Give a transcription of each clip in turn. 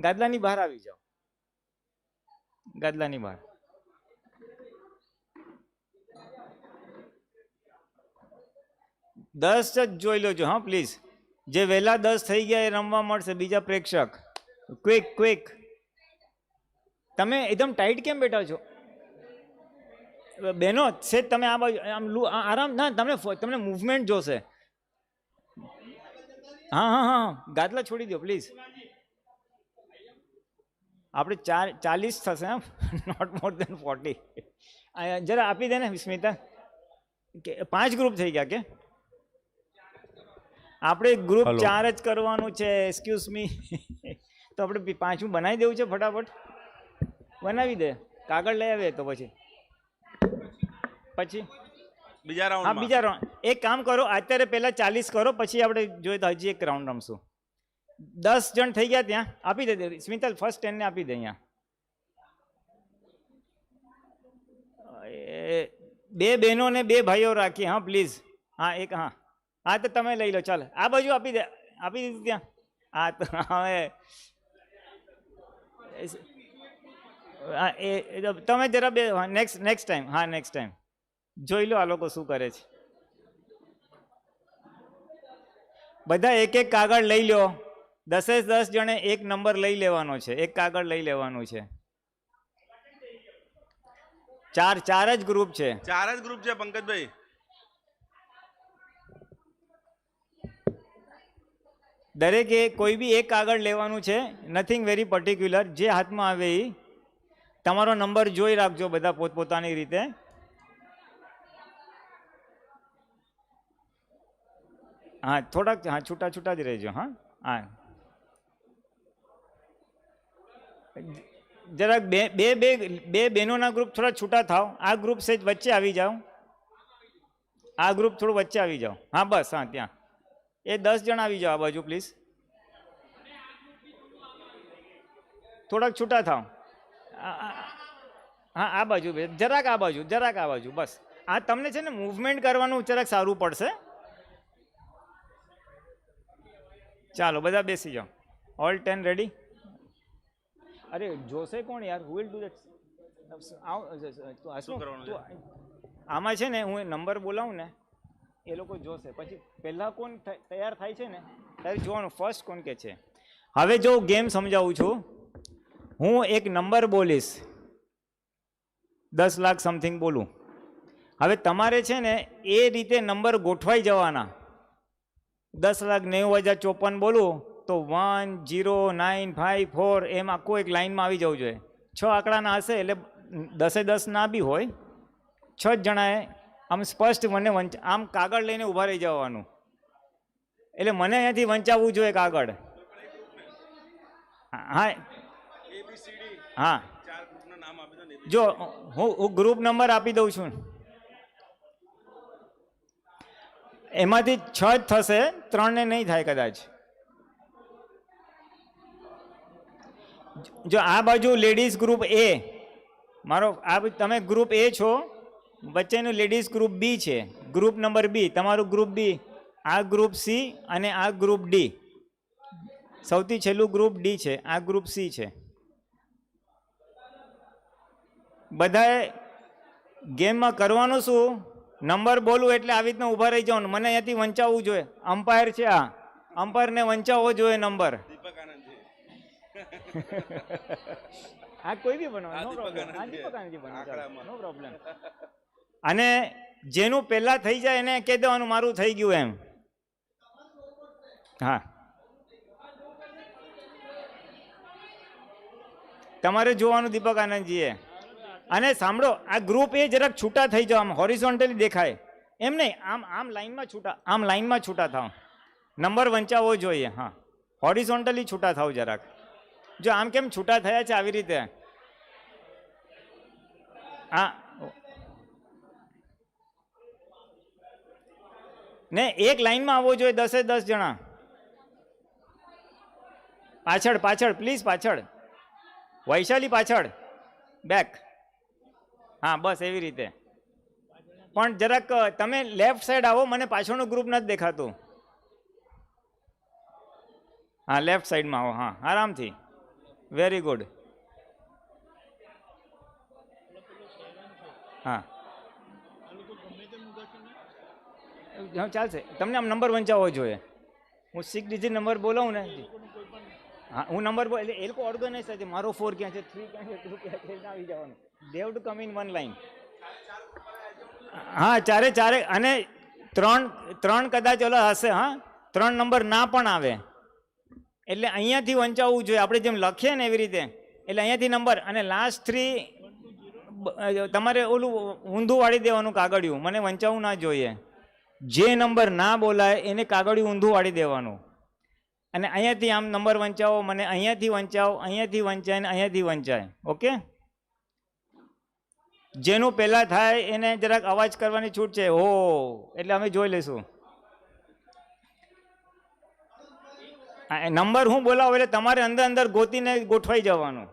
ગાદલાની બહાર આવી જાઓ, ગાદલાની બહાર. દસ જ જોઈ લેજો હા પ્લીઝ. જે વહેલા 10 થઈ ગયા એ રમવા મળશે. બીજા પ્રેક્ષક ક્વિક ક્વિક. તમે એકદમ ટાઈટ કેમ બેઠા છો બેનો? સેજ તમે આ બાજુ આમ આરામ ના, તમને મૂવમેન્ટ જોશે. હા હા હા ગાદલા છોડી દો પ્લીઝ. આપણે 40 થશે એમ, નોટ મોર દેન 40. જરા આપી દે ને સ્મિતા. કે 5 ગ્રુપ થઈ ગયા કે? આપણે ગ્રુપ 4 જ કરવાનું છે. Excuse me. તો આપણે 5મું બનાવી દેવું છે ફટાફટ. બનાવી દે, કાગળ લઈ આવે તો પછી બીજા રાઉન્ડ. હા બીજા રાઉન્ડ. એક કામ કરો, અત્યારે પહેલા 40 કરો, પછી આપણે જોઈએ તો હજી એક રાઉન્ડ રમશું. 10 જણ થઈ ગયા ત્યાં. આપી દે સ્મિતા, ફર્સ્ટ 10 ને આપી દે. અહીંયા 2 બહેનો ને 2 ભાઈઓ રાખીએ હા પ્લીઝ. હા એક હા હા તો તમે લઈ લો. ચાલો આ બાજુ આપી દે. આપી દીધું ત્યાં. હા તો હવે તમે જરા બે નેક્સ્ટ ટાઈમ. હા નેક્સ્ટ ટાઈમ જોઈ લો આ લોકો શું કરે છે. બધા એક એક કાગળ લઈ લો. 10 જણે એક નંબર લઈ લેવાનો છે. એક કાગળ લઈ લેવાનું છે. 4 જ ગ્રુપ છે. 4 જ ગ્રુપ છે પંકજભાઈ. દરેકે કોઈ બી એક કાગળ લેવાનું છે. Nothing very particular. જે હાથમાં આવે એ. તમારો નંબર જોઈ રાખજો બધા પોતપોતાની રીતે. હા થોડાક હા છૂટા છૂટા જ રહેજો. હા હા જરાક બે બહેનોના ગ્રુપ થોડા છૂટા થાવ. આ ગ્રુપ સેજ વચ્ચે આવી જાઓ. આ ગ્રુપ થોડું વચ્ચે આવી જાઓ. હા બસ હા ત્યાં. એ 10 જણ આવી જાઓ આ બાજુ પ્લીઝ. થોડાક છૂટા થાવ. હા આ બાજુ જરાક, આ બાજુ જરાક, આ બાજુ બસ. આ તમને છે ને મૂવમેન્ટ કરવાનું જરાક સારું પડશે. ચાલો બધા બેસી જાઓ. All 10 ready? અરે જોશે કોણ યાર? Who will do that? આમાં છે ને હું નંબર બોલાવું ને એ લોકો જોશે. પછી પહેલા કોણ તૈયાર થાય છે ને ત્યારે જોવાનું ફર્સ્ટ કોણ કે છે. હવે જો ગેમ સમજાવું છું. હું એક નંબર બોલીશ, 10 લાખ સમથિંગ બોલું. હવે તમારે છે ને એ રીતે નંબર ગોઠવાઈ જવાના. 10,90,054 બોલું તો 1 0 9 5 4 એમ આખું એક લાઈનમાં આવી જવું જોઈએ. 6 આંકડાના હશે એટલે 10 ના બી હોય. 6 જણાએ આમ સ્પષ્ટ મને આમ કાગળ લઈને ઊભા રહી જવાનું. એટલે મને અહીંયાથી વંચાવવું જોઈએ કાગળ. હા હા જો હું ગ્રુપ નંબર આપી દઉં છું. એમાંથી 6 જ થશે, 3 ને નહીં થાય કદાચ. જો આ બાજુ લેડીઝ ગ્રુપ એ, મારો આ તમે ગ્રુપ એ છો, વચ્ચેનું લેડીઝ ગ્રુપ બી છે. ગ્રુપ નંબર બી તમારું ગ્રુપ બી. આ ગ્રુપ સી અને આ ગ્રુપ ડી. સૌથી છેલ્લું ગ્રુપ ડી છે. આ ગ્રુપ સી છે. બધાએ ગેમમાં કરવાનું શું? નંબર બોલું એટલે આવી રીતના ઊભા રહી જવાનું. મને અહીંયાથી વંચાવવું જોઈએ. અમ્પાયર છે આ, અમ્પાયરને વંચાવવો જોઈએ નંબર. હા કોઈ બી બનાવો, નો પ્રોબ્લેમ. હા દીપક આનંદજી બનાવો, નો પ્રોબ્લેમ. અને જેનું પહેલા થઈ જાય એને કહી દેવાનું મારું થઈ ગયું એમ. હા તમારે જોવાનું દીપક આનંદજીએ. અને સાંભળો, આ ગ્રુપ એ જરાક છૂટા થઈ જાઓ. આમ હોરિઝોન્ટલી દેખાય એમ નહીં. આમ લાઈનમાં છૂટા, આમ લાઈનમાં છૂટા થાવ. નંબર વંચાવવો જોઈએ. હા હોરિઝોન્ટલી છૂટા થાવ જરાક. જો આમ કેમ છૂટા થયા છે આવી રીતે. હા ને એક લાઈનમાં આવવો જોઈએ. 10 જણા. પાછળ પાછળ પ્લીઝ, પાછળ. વૈશાલી પાછળ, બેક. હા બસ એવી રીતે. પણ જરાક તમે લેફ્ટ સાઈડ આવો. મને પાછળનું ગ્રુપ નથી દેખાતું. હા લેફ્ટ સાઈડમાં આવો. હા આરામથી. Very good. હા હા, ચાલશે. તમને આમ નંબર વંચાવવો જોઈએ. હું 6 ડિજિટ નંબર બોલાવું ને, હા હું નંબર બોલ એટલે એ લોકો ઓર્ગેનાઇઝ થાય છે. મારો 4 ક્યાં છે, 3 ક્યાં છે, 2 ક્યાં છે, આવી જવાનું. They have to come in one line. હા ચારે અને ત્રણ કદાચ ઓલા હશે. હા 3 નંબર ના પણ આવે એટલે અહીંયાથી વંચાવવું જોઈએ. આપણે જેમ લખીએ ને એવી રીતે. એટલે અહીંયાથી નંબર અને લાસ્ટ 3 તમારે ઓલું ઊંધું વાળી દેવાનું કાગળિયું. મને વંચાવવું ના જોઈએ. જે નંબર ના બોલાય એને કાગળિયું ઊંધું વાળી દેવાનું. અને અહીંયાથી આમ નંબર વંચાવો, મને અહીંયાથી વંચાવો, અહીંયાથી વંચાય ને અહીંયાથી વંચાય. ઓકે, જેનું પહેલા થાય એને જરાક અવાજ કરવાની છૂટ છે. હો એટલે અમે જોઈ લઈશું. નંબર હું બોલાવું એટલે તમારે અંદર અંદર ગોતીને ગોઠવાઈ જવાનું.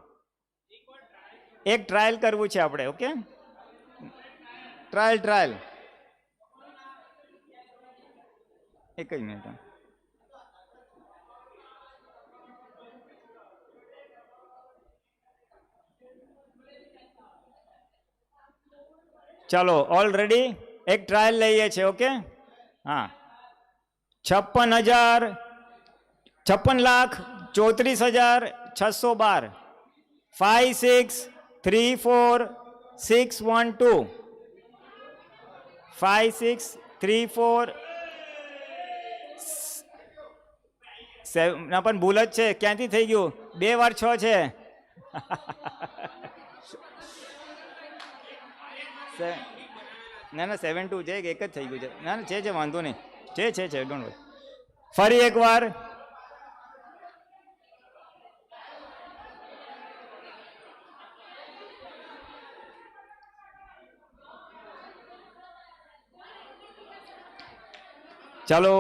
એક ટ્રાયલ કરવું છે આપણે. Okay, trial. એક જ મિનિટ. ચાલો ઓલરેડી એક ટ્રાયલ લઈએ છીએ. ઓકે, હા 56,34,612 56,34,612 56,34,7 ના પણ ભૂલ જ છે. ક્યાંથી થઈ ગયું? 2 વાર 6 છે. ના 7-2 છે. એક જ થઈ ગયું છે. ના છે વાંધો નહીં. છે ડોન્ટ વરી. ફરી એકવાર ચાલો.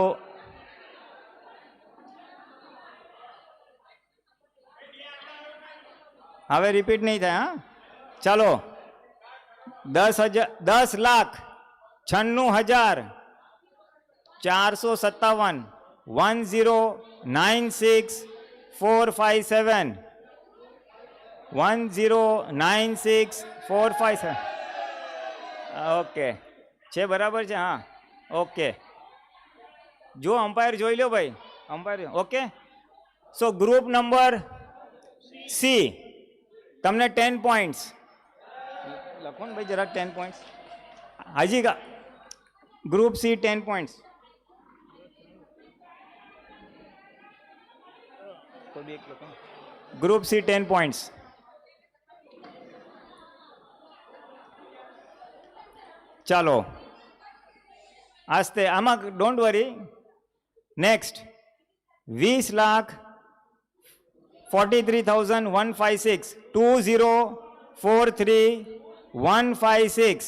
હવે રિપીટ નહીં થાય. હા ચાલો 10,96,457 10,96,457 10,96,457. ઓકે છે, બરાબર છે. હા ઓકે, જો અમ્પાયર જોઈ લો ભાઈ. Umpire okay. So group number C, તમને 10 પોઈન્ટ્સ લખો ને ભાઈ જરાક. 10 પોઈન્ટ્સ હાજી. Group C 10 points. Group C 10 points. ચાલો આસ્તે આમાં ડોન્ટ વરી. નેક્સ્ટ 20,43,156 20,43,156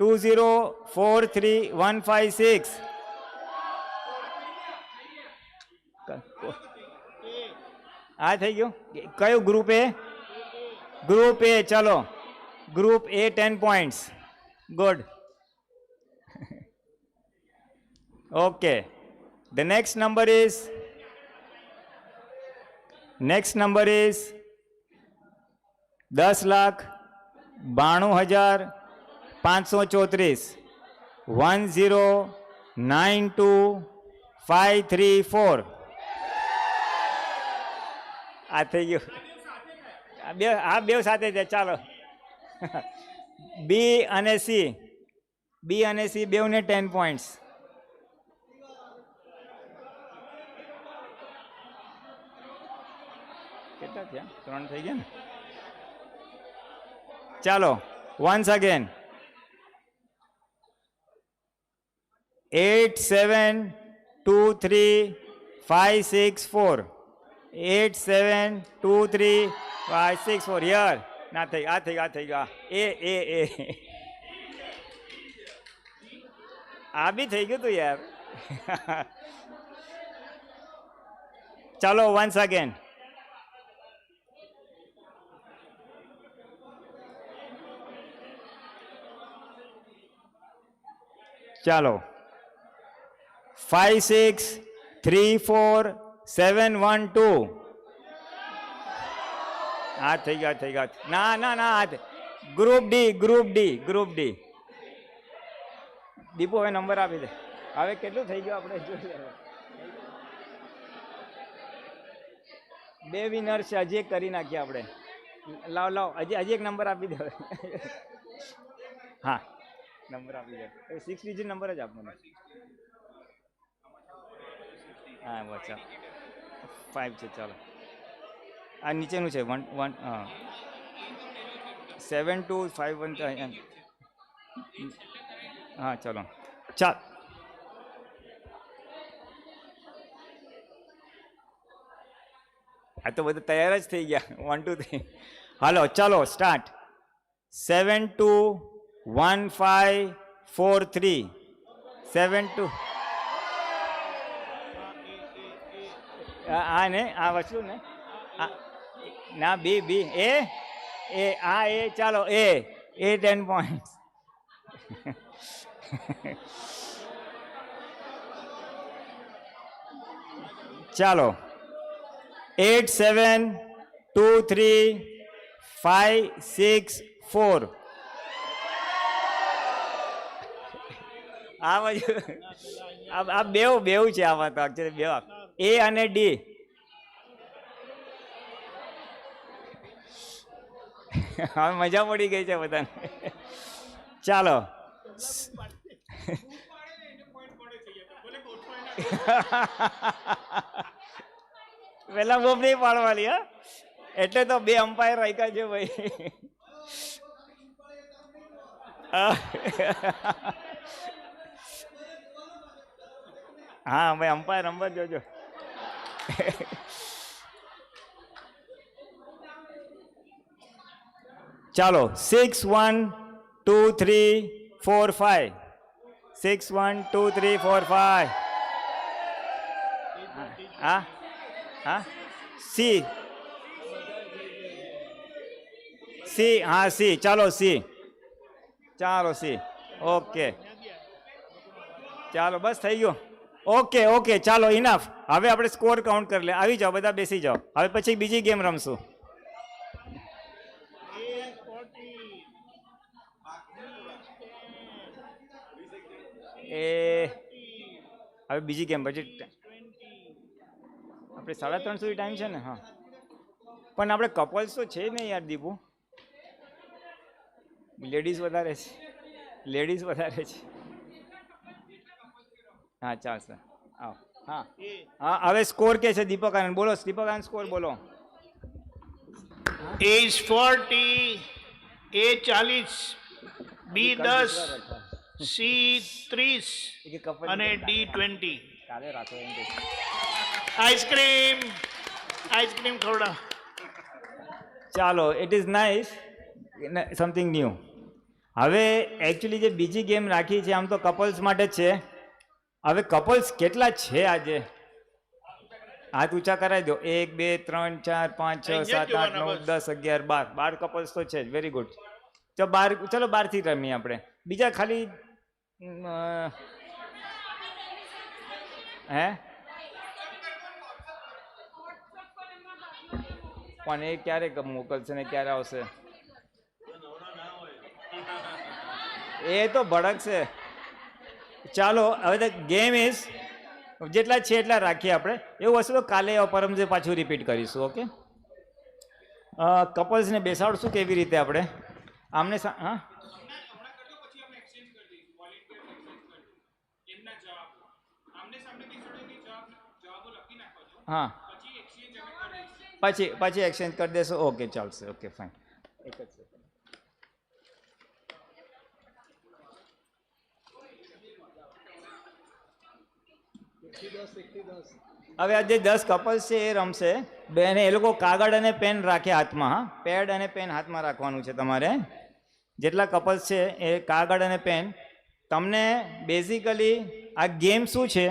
20,43,156. આ થઈ ગયું. કયું ગ્રુપ એ? ગ્રુપ એ. ચલો group A 10 points. Good. Okay, the next number is 10,92,534 10,92,534. આ થઈ ગયું. આ બે સાથે છે. ચાલો બી અને સી બેઉને 10 પોઈન્ટ્સ. કેટલા થયા? 3 થઈ ગયા ને. ચાલો વન્સ અગેન 8,7,2,3,5,6,4 8,7,2,3,5,6,4. યાર ના થઈ. આ થઈ ગયા. એ આ બી થઈ ગયું તું યાર. ચાલો વન્સ અગેન. ચાલો 56,34,712 હા થઈ ગયા ના ના ના હા ગ્રુપ ડી દીપુ હવે નંબર આપી દે હવે કેટલું થઈ ગયું આપણે જોઈ લે. 2 વિનર છે હજી એક કરી નાખીએ આપણે. લાવ હજી એક નંબર આપી દે હવે. હા નંબર આપી દે 6 ડિજિટ નંબર જ આપવાનો. હા બસ 5 છે ચાલો. આ નીચેનું છે 1 હા 7251 હા ચલો ચાલ. આ તો બધું તૈયાર જ થઈ ગયા 1 2 3 હાલો ચાલો સ્ટાર્ટ 721543 72 આ ને આ વસ્તુ ને ના બી એ આ એ ચાલો એ 10 પોઈન્ટ. ચાલો 8 7 2 3 5 6 4 આ બાજુ આ બેવ છે આમાં તો એકચ્યુઅલી બેવ એ અને ડી. હવે મજા પડી ગઈ છે બધાને. ચાલો પેલા બોમ્બ નહીં પાડવાની હા એટલે તો 2 અમ્પાયર રાખ્યા છે ભાઈ. હા ભાઈ અમ્પાયર નંબર જોજો. ચાલો 6 1 2 3 4 5 6 1 2 3 4 5 હા હા સી હા સી ચાલો સી ઓકે ચાલો બસ થઈ ગયું. ઓકે ચાલો ઇનફ. હવે આપણે સ્કોર કાઉન્ટ કરી લે. આવી જાઓ બધા બેસી જાઓ. હવે પછી બીજી ગેમ રમશું. એ હવે બીજી ગેમ પછી આપણે 3:30 સુધી ટાઈમ છે ને. હા પણ આપણે કપલ્સ તો છે ને યાર દીપુ. લેડીઝ વધારે છે. હા ચાલશે આવો. હા હવે સ્કોર કે છે દીપક આનંદ બોલો. દીપક આનંદ સ્કોર બોલો. A is 40, A 40, B 10, C 30 અને D 20. કાલે રાખો એમ કે આઈસ્ક્રીમ ખવડાવ. ચાલો it is nice something new. હવે એકચ્યુઅલી જે બીજી ગેમ રાખી છે આમ તો કપલ્સ માટે જ છે. હવે કપલ્સ કેટલા છે આજે હાથ ઊંચા કરાવી દો. 1 2 3 4 5 6 7 8 9 10 11 12 કપલ્સ તો છે જ. Very good. ચલો 12 થી રમીએ આપણે. બીજા ખાલી હે પણ એ ક્યારે મોકલશે ને ક્યારે આવશે એ તો ભડકશે. ચાલો હવે ગેમ ઇઝ જેટલા છે એટલા રાખીએ આપણે. એવું હશે તો કાલે પરમજે પાછું રિપીટ કરીશું. ઓકે કપલ્સને બેસાડશું કેવી રીતે આપણે આમને હા હા પછી એક્સચેન્જ કરી દેશો. ઓકે ચાલશે. Okay fine. એક જ સેકન્ડ. હવે આ જે 10 કપલ્સ છે એ રમશે. બેને એ લોકો કાગળ અને પેન રાખે હાથમાં. હા પેડ અને પેન હાથમાં રાખવાનું છે તમારે. જેટલા કપલ્સ છે એ કાગળ અને પેન. તમને બેઝિકલી આ ગેમ શું છે?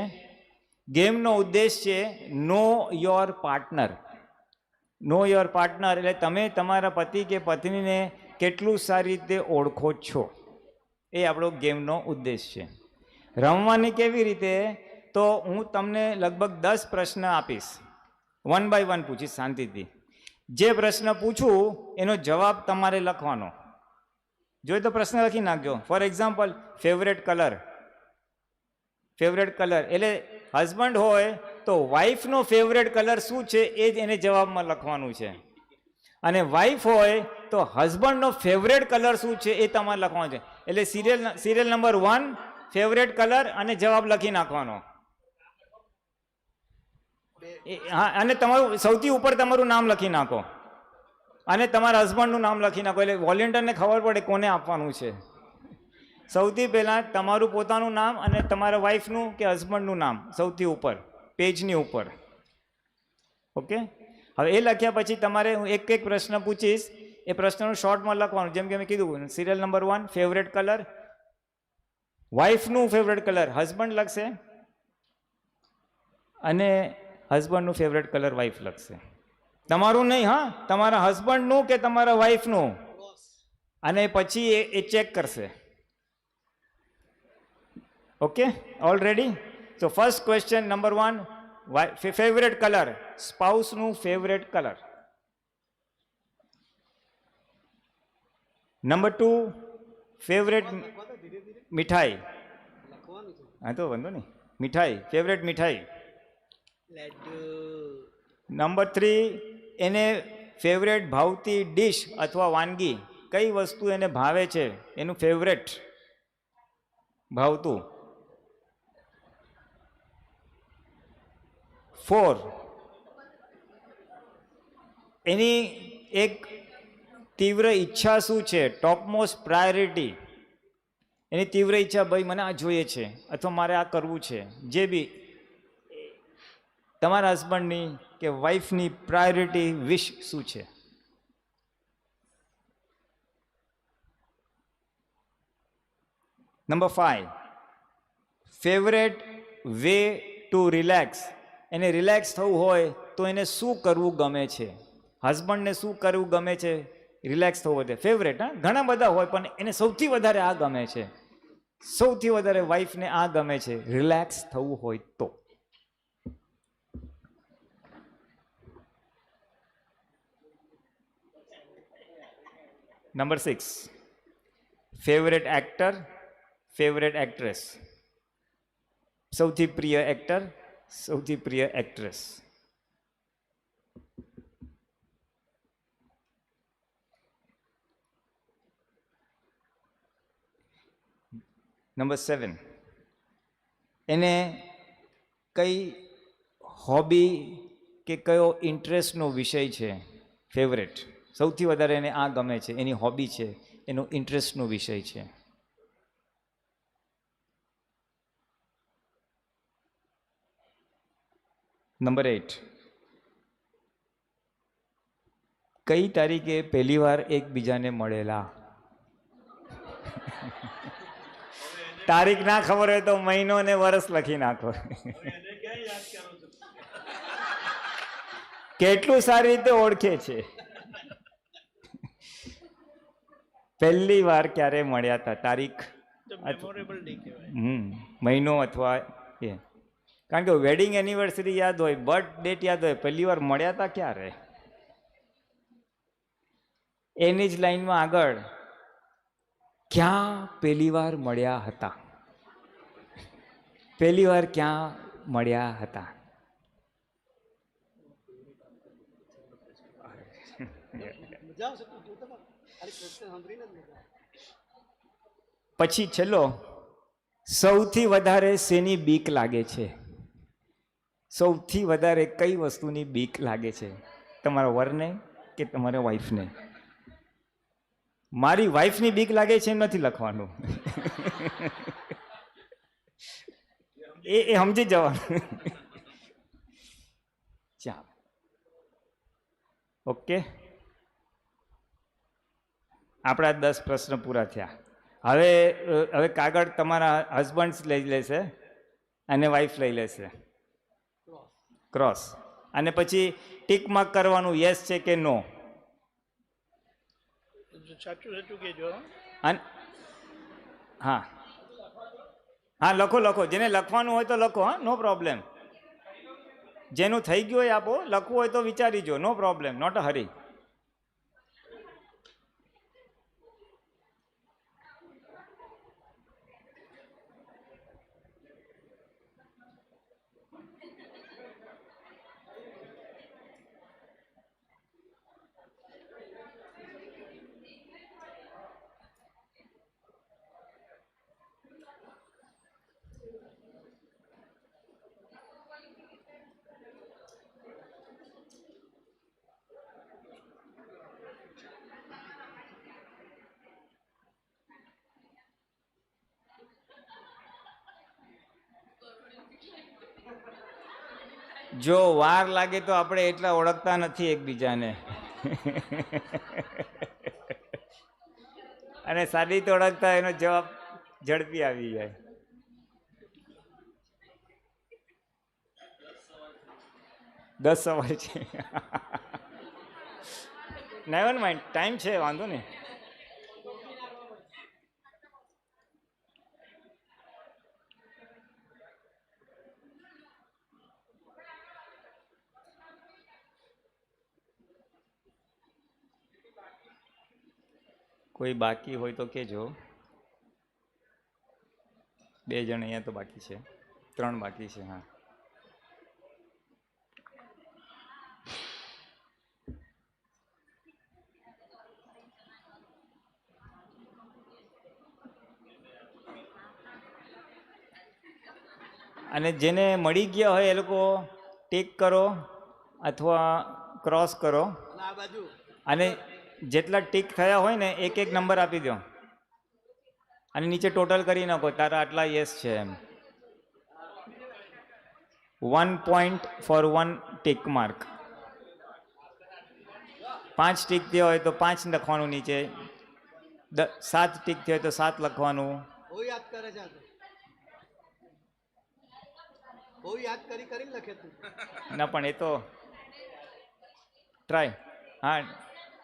ગેમનો ઉદ્દેશ છે know your partner. Know your partner એટલે તમે તમારા પતિ કે પત્નીને કેટલું સારી રીતે ઓળખો છો એ આપણો ગેમનો ઉદ્દેશ છે. રમવાની કેવી રીતે? તો હું તમને લગભગ 10 પ્રશ્ન આપીશ. 1 બાય 1 પૂછીશ શાંતિથી. જે પ્રશ્ન પૂછું એનો જવાબ તમારે લખવાનો. જોઈએ તો પ્રશ્ન લખી નાખજો. For example, favourite colour. Favourite colour એટલે હસબન્ડ હોય તો વાઈફનો ફેવરેટ કલર શું છે એ જ એને જવાબમાં લખવાનું છે. અને વાઈફ હોય તો હસબન્ડનો ફેવરેટ કલર શું છે એ તમારે લખવાનું છે. એટલે સિરિયલ નંબર 1 ફેવરેટ કલર અને જવાબ લખી નાખવાનો. હા, અને તમારું સૌથી ઉપર તમારું નામ લખી નાખો અને તમારા હસબન્ડનું નામ લખી નાખો. એટલે વોલેન્ટિયરને ખબર પડે કોને આપવાનું છે. સૌથી પહેલાં તમારું પોતાનું નામ અને તમારા વાઈફનું કે હસબન્ડનું નામ સૌથી ઉપર પેજની ઉપર. ઓકે, હવે એ લખ્યા પછી તમારે હું એક એક પ્રશ્ન પૂછીશ, એ પ્રશ્નનું શોર્ટમાં લખવાનું. જેમ કે મેં કીધું, સિરિયલ નંબર 1 ફેવરેટ કલર, વાઈફનું ફેવરેટ કલર હસબન્ડ લખશે અને હસબન્ડનું ફેવરેટ કલર વાઈફ લખશે. તમારું નહીં, હા, તમારા હસબન્ડનું કે તમારા વાઈફનું. અને પછી એ ચેક કરશે. Okay, all ready? So first question number 1, favourite colour, સ્પાઉસનું ફેવરેટ કલર. નંબર 2, ફેવરેટ મીઠાઈ. હા તો વાંધો નહીં, મીઠાઈ, ફેવરેટ મીઠાઈ. નંબર 3, એને ફેવરેટ ભાવતી ડીશ અથવા વાનગી, કઈ વસ્તુ એને ભાવે છે, એનું ફેવરેટ ભાવતું. 4, એની એક તીવ્ર ઈચ્છા શું છે, ટોપમોસ્ટ પ્રાયોરિટી. એની તીવ્ર ઈચ્છા, ભાઈ મને આ જોઈએ છે અથવા મારે આ કરવું છે. જે બી તમારા હસબન્ડની કે વાઈફની પ્રાયોરિટી વિશ શું છે. Number 5, favourite way to relax. એને રિલેક્સ થવું હોય તો એને શું કરવું ગમે છે. હસબન્ડને શું કરવું ગમે છે રિલેક્સ થવું હોય? ફેવરેટ, હા, ઘણા બધા હોય પણ એને સૌથી વધારે આ ગમે છે. સૌથી વધારે વાઈફને આ ગમે છે રિલેક્સ થવું હોય તો. Number 6, favourite actor, favourite actress. સૌથી પ્રિય એક્ટર, સૌથી પ્રિય એક્ટ્રેસ. નંબર 7, એને કઈ હોબી કે કયો ઇન્ટરેસ્ટનો વિષય છે ફેવરેટ. સૌથી વધારે એને આ ગમે છે, એની હોબી છે, એનો ઇન્ટરેસ્ટનો વિષય છે. નંબર 8, કઈ તારીખે પહેલી વાર એકબીજાને મળેલા. તારીખ ના ખબર હોય તો મહિનો ને વર્ષ લખી નાખો. કેટલું સારી રીતે ઓળખે છે. પહેલી વાર ક્યારે મળ્યા હતા, તારીખ, મેમોરેબલ ડે કહેવાય. મહિનો અથવા એ. કારણ કે વેડિંગ એનિવર્સરી યાદ હોય, બર્થ ડેટ યાદ હોય, પહેલી વાર મળ્યા હતા ક્યારે. એની જ લાઈનમાં આગળ, ક્યાં પહેલી વાર મળ્યા હતા. પહેલી વાર ક્યાં મળ્યા હતા. પછી છેલ્લો, સૌથી વધારે શેની બીક લાગે છે. સૌથી વધારે કઈ વસ્તુની બીક લાગે છે તમારા વરને કે તમારા વાઈફને. મારી વાઈફની બીક લાગે છે એમ નથી લખવાનું. એ સમજી જવાનું. ચાલો, ઓકે, આપણા 10 પ્રશ્ન પૂરા થયા. હવે કાગળ તમારા હસબન્ડ લઈ લેશે અને વાઈફ લઈ લેશે ક્રોસ, અને પછી ટીક માર્ક કરવાનું, યસ છે કે નો. સાચું સાચું કહેજો. હા હા, લખો. જેને લખવાનું હોય તો લખો, હા, નો પ્રોબ્લેમ. જેનું થઈ ગયું હોય આપો, લખવું હોય તો વિચારીજો, નો પ્રોબ્લેમ, નોટ અ હરી. જો વાર લાગે તો આપણે એટલા ઓળખતા નથી એકબીજાને. અને સારી રીતે ઓળખતા એનો જવાબ ઝડપી આવી જાય. દસ સવાલ છે. નેવર માઇન્ડ, ટાઈમ છે, વાંધો નહીં. કોઈ બાકી હોય તો કહેજો. 2 જણ અહીંયા તો બાકી છે, 3 બાકી છે. હા, અને જેને મળી ગયા હોય એ લોકો ટિક કરો અથવા ક્રોસ કરો. અને જેટલા ટિક થયા હોય ને એક એક નંબર આપી દો અને નીચે ટોટલ કરી નાખો, તારા આટલા યસ છે એમ. 1 point for 1 tick mark. 5 tick થયા હોય તો 5 લખવાનું નીચે, 7 ટિક થયા હોય તો 7 લખવાનું. યાદ કરે છે, યાદ કરી લખે તું. ના પણ એ તો ટ્રાય. હા,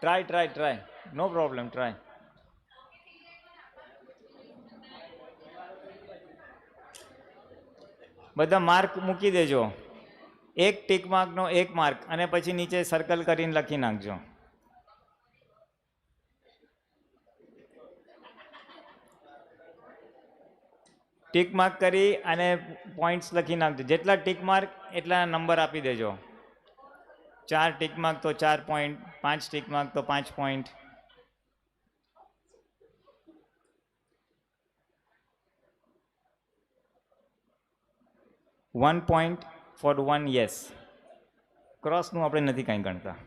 ટ્રાય, નો પ્રોબ્લેમ, ટ્રાય. બધા માર્ક મૂકી દેજો. 1 ટિક માર્કનો 1 માર્ક અને પછી નીચે સર્કલ કરીને લખી નાખજો. ટિક માર્ક કરી અને પોઈન્ટ્સ લખી નાખજો. જેટલા ટિક માર્ક એટલા નંબર આપી દેજો. 4 ટિક માર્ક તો 4 પોઈન્ટ, 5 ટિક માર્ક તો 5 પોઈન્ટ. $1 point for 1 yes. ક્રોસનું આપણે નથી કાંઈ ગણતા.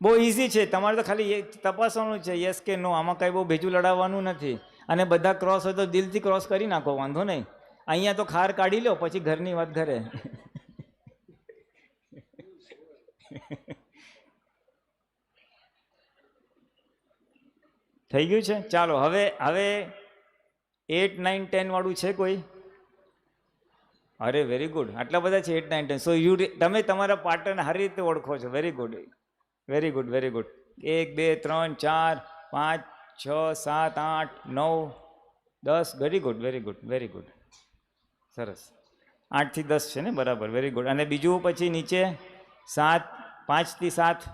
બહુ ઇઝી છે, તમારે તો ખાલી તપાસવાનું છે યસ કે નો. આમાં કાંઈ બહુ ભેજું લડાવવાનું નથી. અને બધા ક્રોસ હોય તો દિલથી ક્રોસ કરી નાખો, વાંધો નહીં. અહીંયા તો ખાર કાઢી લો, પછી ઘરની વાત ઘરે. થઈ ગયું છે? ચાલો હવે 8, 9, 10 વાળું છે કોઈ? અરે વેરી ગુડ, આટલા બધા છે 8, 9, 10. સો તમે તમારા પાર્ટનરને સારી રીતે ઓળખો છો. Very good, very good, very good. 1, 2, 3, 4, 5, 6, 7, 8, 9, 10. Very good, very good, very good. સરસ. 8 થી 10 છે ને, બરાબર, વેરી ગુડ. અને બીજું પછી નીચે 7, 5 થી 7.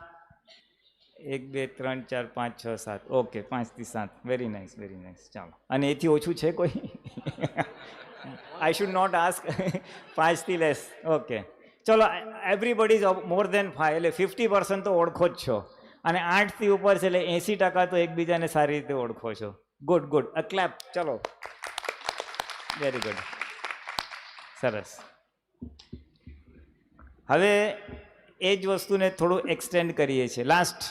1, 2, 3, 4, 5, 6, 7. ઓકે, 5 થી 7. Very nice, very nice. ચાલો. અને એથી ઓછું છે કોઈ? I should not ask. 5 થી લેસ. ઓકે, ચલો. એવરીબડી ઇઝ મોર દેન 5, એટલે 50% તો ઓળખો જ છો. અને 8 થી ઉપર છે એટલે 80% તો એકબીજાને સારી રીતે ઓળખો છો. Good, good. A clap. ચલો, વેરી ગુડ, સરસ. હવે એ જ વસ્તુને થોડું એક્સટેન્ડ કરીએ છીએ. Last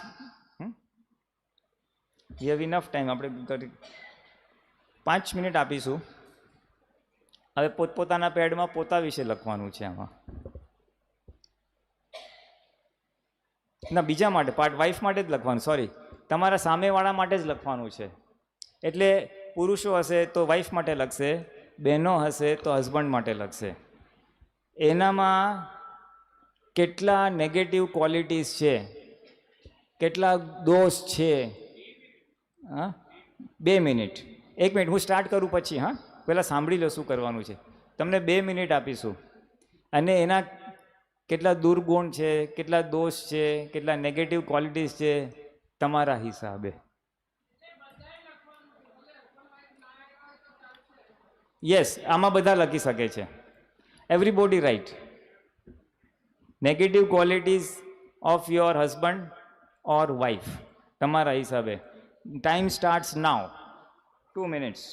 we have enough time. આપણે 5 મિનિટ આપીશું. હવે પોતપોતાના પેડમાં પોતા વિશે લખવાનું છે. આમાં ના, બીજા માટે, પાર્ટ વાઇફ માટે જ લખવાનું. સોરી, તમારા સામેવાળા માટે જ લખવાનું છે. એટલે પુરુષો હશે તો વાઇફ માટે લખશે, બહેનો હશે તો હસબન્ડ માટે લખશે. એનામાં કેટલા નેગેટિવ ક્વોલિટીઝ છે, કેટલા દોષ છે. હા, 2 મિનિટ. 1 મિનિટ, હું સ્ટાર્ટ કરું પછી. હા, પહેલાં સાંભળી લો શું કરવાનું છે. તમને 2 મિનિટ આપીશું અને એના કેટલા દુર્ગુણ છે, કેટલા દોષ છે, કેટલા નેગેટિવ ક્વોલિટીઝ છે, તમારા હિસાબે. યસ, આમાં બધા લખી શકે છે. Everybody right. Negative qualities of your husband or wife, તમારા હિસાબે. ટાઈમ સ્ટાર્ટ્સ નાઉ. 2 મિનિટ્સ.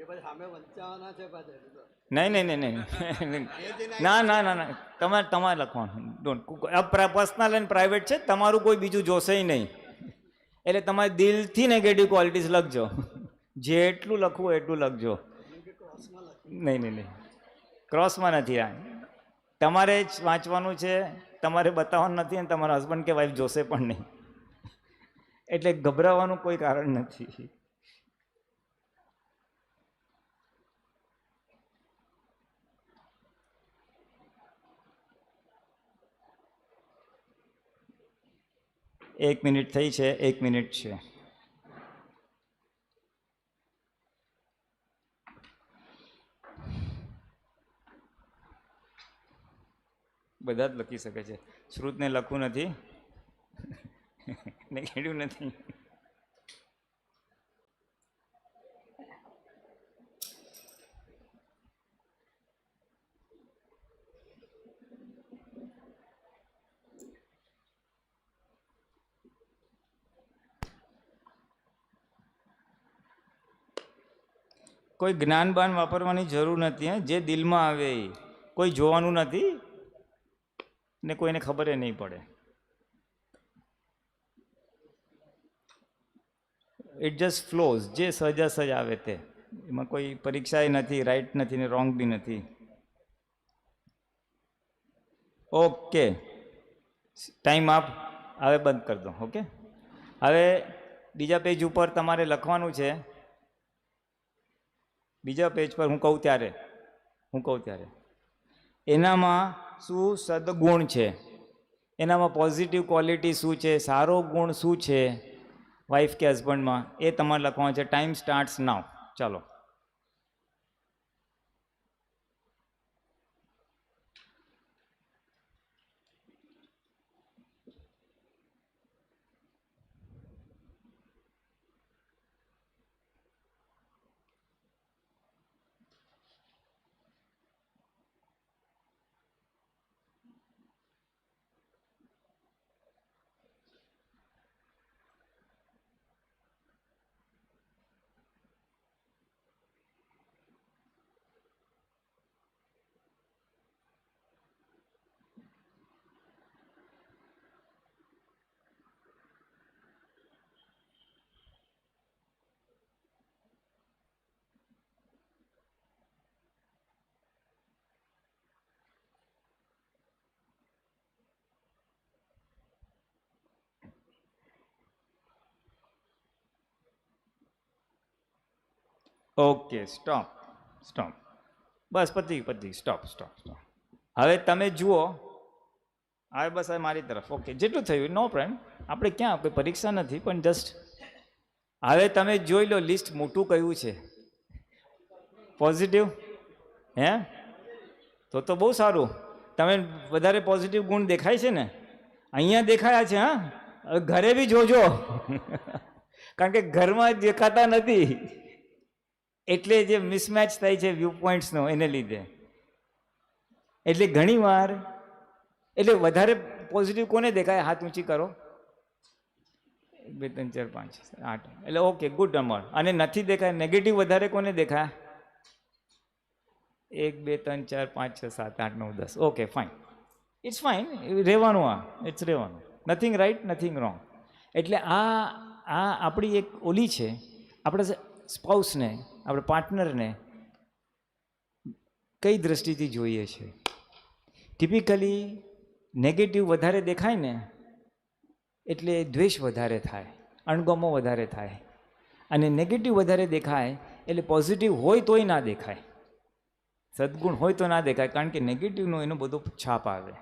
એ પછી સામે વંચાવાના છે પાછળ એ તો. નહીં નહીં નહીં નહીં ના ના ના ના તમારે લખવાનું ડોન્ટ પર્સનલ એન્ડ પ્રાઇવેટ છે, તમારું કોઈ બીજું જોશે નહીં. એટલે તમારે દિલથી નેગેટિવ ક્વોલિટીઝ લખજો, જેટલું લખવું એટલું લખજો. નહીં નહીં નહીં, ક્રોસમાં નથી. આ તમારે જ વાંચવાનું છે, તમારે બતાવવાનું નથી, અને તમારા હસબન્ડ કે વાઈફ જોશે પણ નહીં. એટલે ગભરાવાનું કોઈ કારણ નથી. એક મિનિટ થઈ છે, 1 મિનિટ છે. બધા જ લખી શકે છે. શ્રુતને લખવું નથી, નેગેટિવ નથી. કોઈ જ્ઞાન બાન વાપરવાની જરૂર નથી. જે દિલમાં આવે એ કોઈ જોવાનું નથી ને કોઈને ખબર નહીં પડે. ઇટ જસ્ટ ફ્લોઝ, જે સહજાસહજ આવે તે. એમાં કોઈ પરીક્ષા નથી, રાઈટ નથી ને રોંગ બી નથી. ઓકે, ટાઈમ આપ. હવે બંધ કરી દો. ઓકે, હવે બીજા પેજ ઉપર તમારે લખવાનું છે. બીજા પેજ પર હું કહું ત્યારે એનામાં શું સદગુણ છે, એનામાં પોઝિટિવ ક્વોલિટી શું છે, સારો ગુણ શું છે વાઈફ કે હસબન્ડમાં, એ તમારે લખવાનું છે. ટાઈમ સ્ટાર્ટ્સ નાઉ. ચાલો. Okay, stop. બસ પતી. સ્ટોપ. હવે તમે જુઓ. હવે બસ હવે મારી તરફ. ઓકે, જેટલું થયું નો પ્રોબ્લેમ. આપણે ક્યાં કોઈ પરીક્ષા નથી, પણ જસ્ટ હવે તમે જોઈ લો લિસ્ટ મોટું કયું છે. પોઝિટિવ. હે તો બહુ સારું. તમે વધારે પોઝિટિવ ગુણ દેખાય છે ને, અહીંયા દેખાયા છે. હા, હવે ઘરે બી જોજો. કારણ કે ઘરમાં દેખાતા નથી, એટલે જે મિસમેચ થાય છે વ્યૂ પોઈન્ટ્સનો, એને લીધે. એટલે ઘણીવાર એટલે વધારે પોઝિટિવ કોને દેખાય? હાથ ઊંચી કરો. 1 2 3 4 5 8. એટલે ઓકે, ગુડ નંબર. અને નથી દેખાય નેગેટિવ વધારે કોને દેખાય? 1 2 3 4 5 6 7 8 9 10. Okay, fine. It's fine. રહેવાનું. ઇટ્સ રહેવાનું. Nothing right, nothing wrong. એટલે આ આપણી એક ઓલી છે. આપણે સ્પાઉસને, આપણે પાર્ટનરને કઈ દ્રષ્ટિથી જોઈએ છે. ટિપિકલી નેગેટિવ વધારે દેખાય ને એટલે દ્વેષ વધારે થાય, અણગમો વધારે થાય. અને નેગેટિવ વધારે દેખાય એટલે પોઝિટિવ હોય તોય ના દેખાય, સદગુણ હોય તો ના દેખાય. કારણ કે નેગેટિવનો એનો બધો છાપ આવે.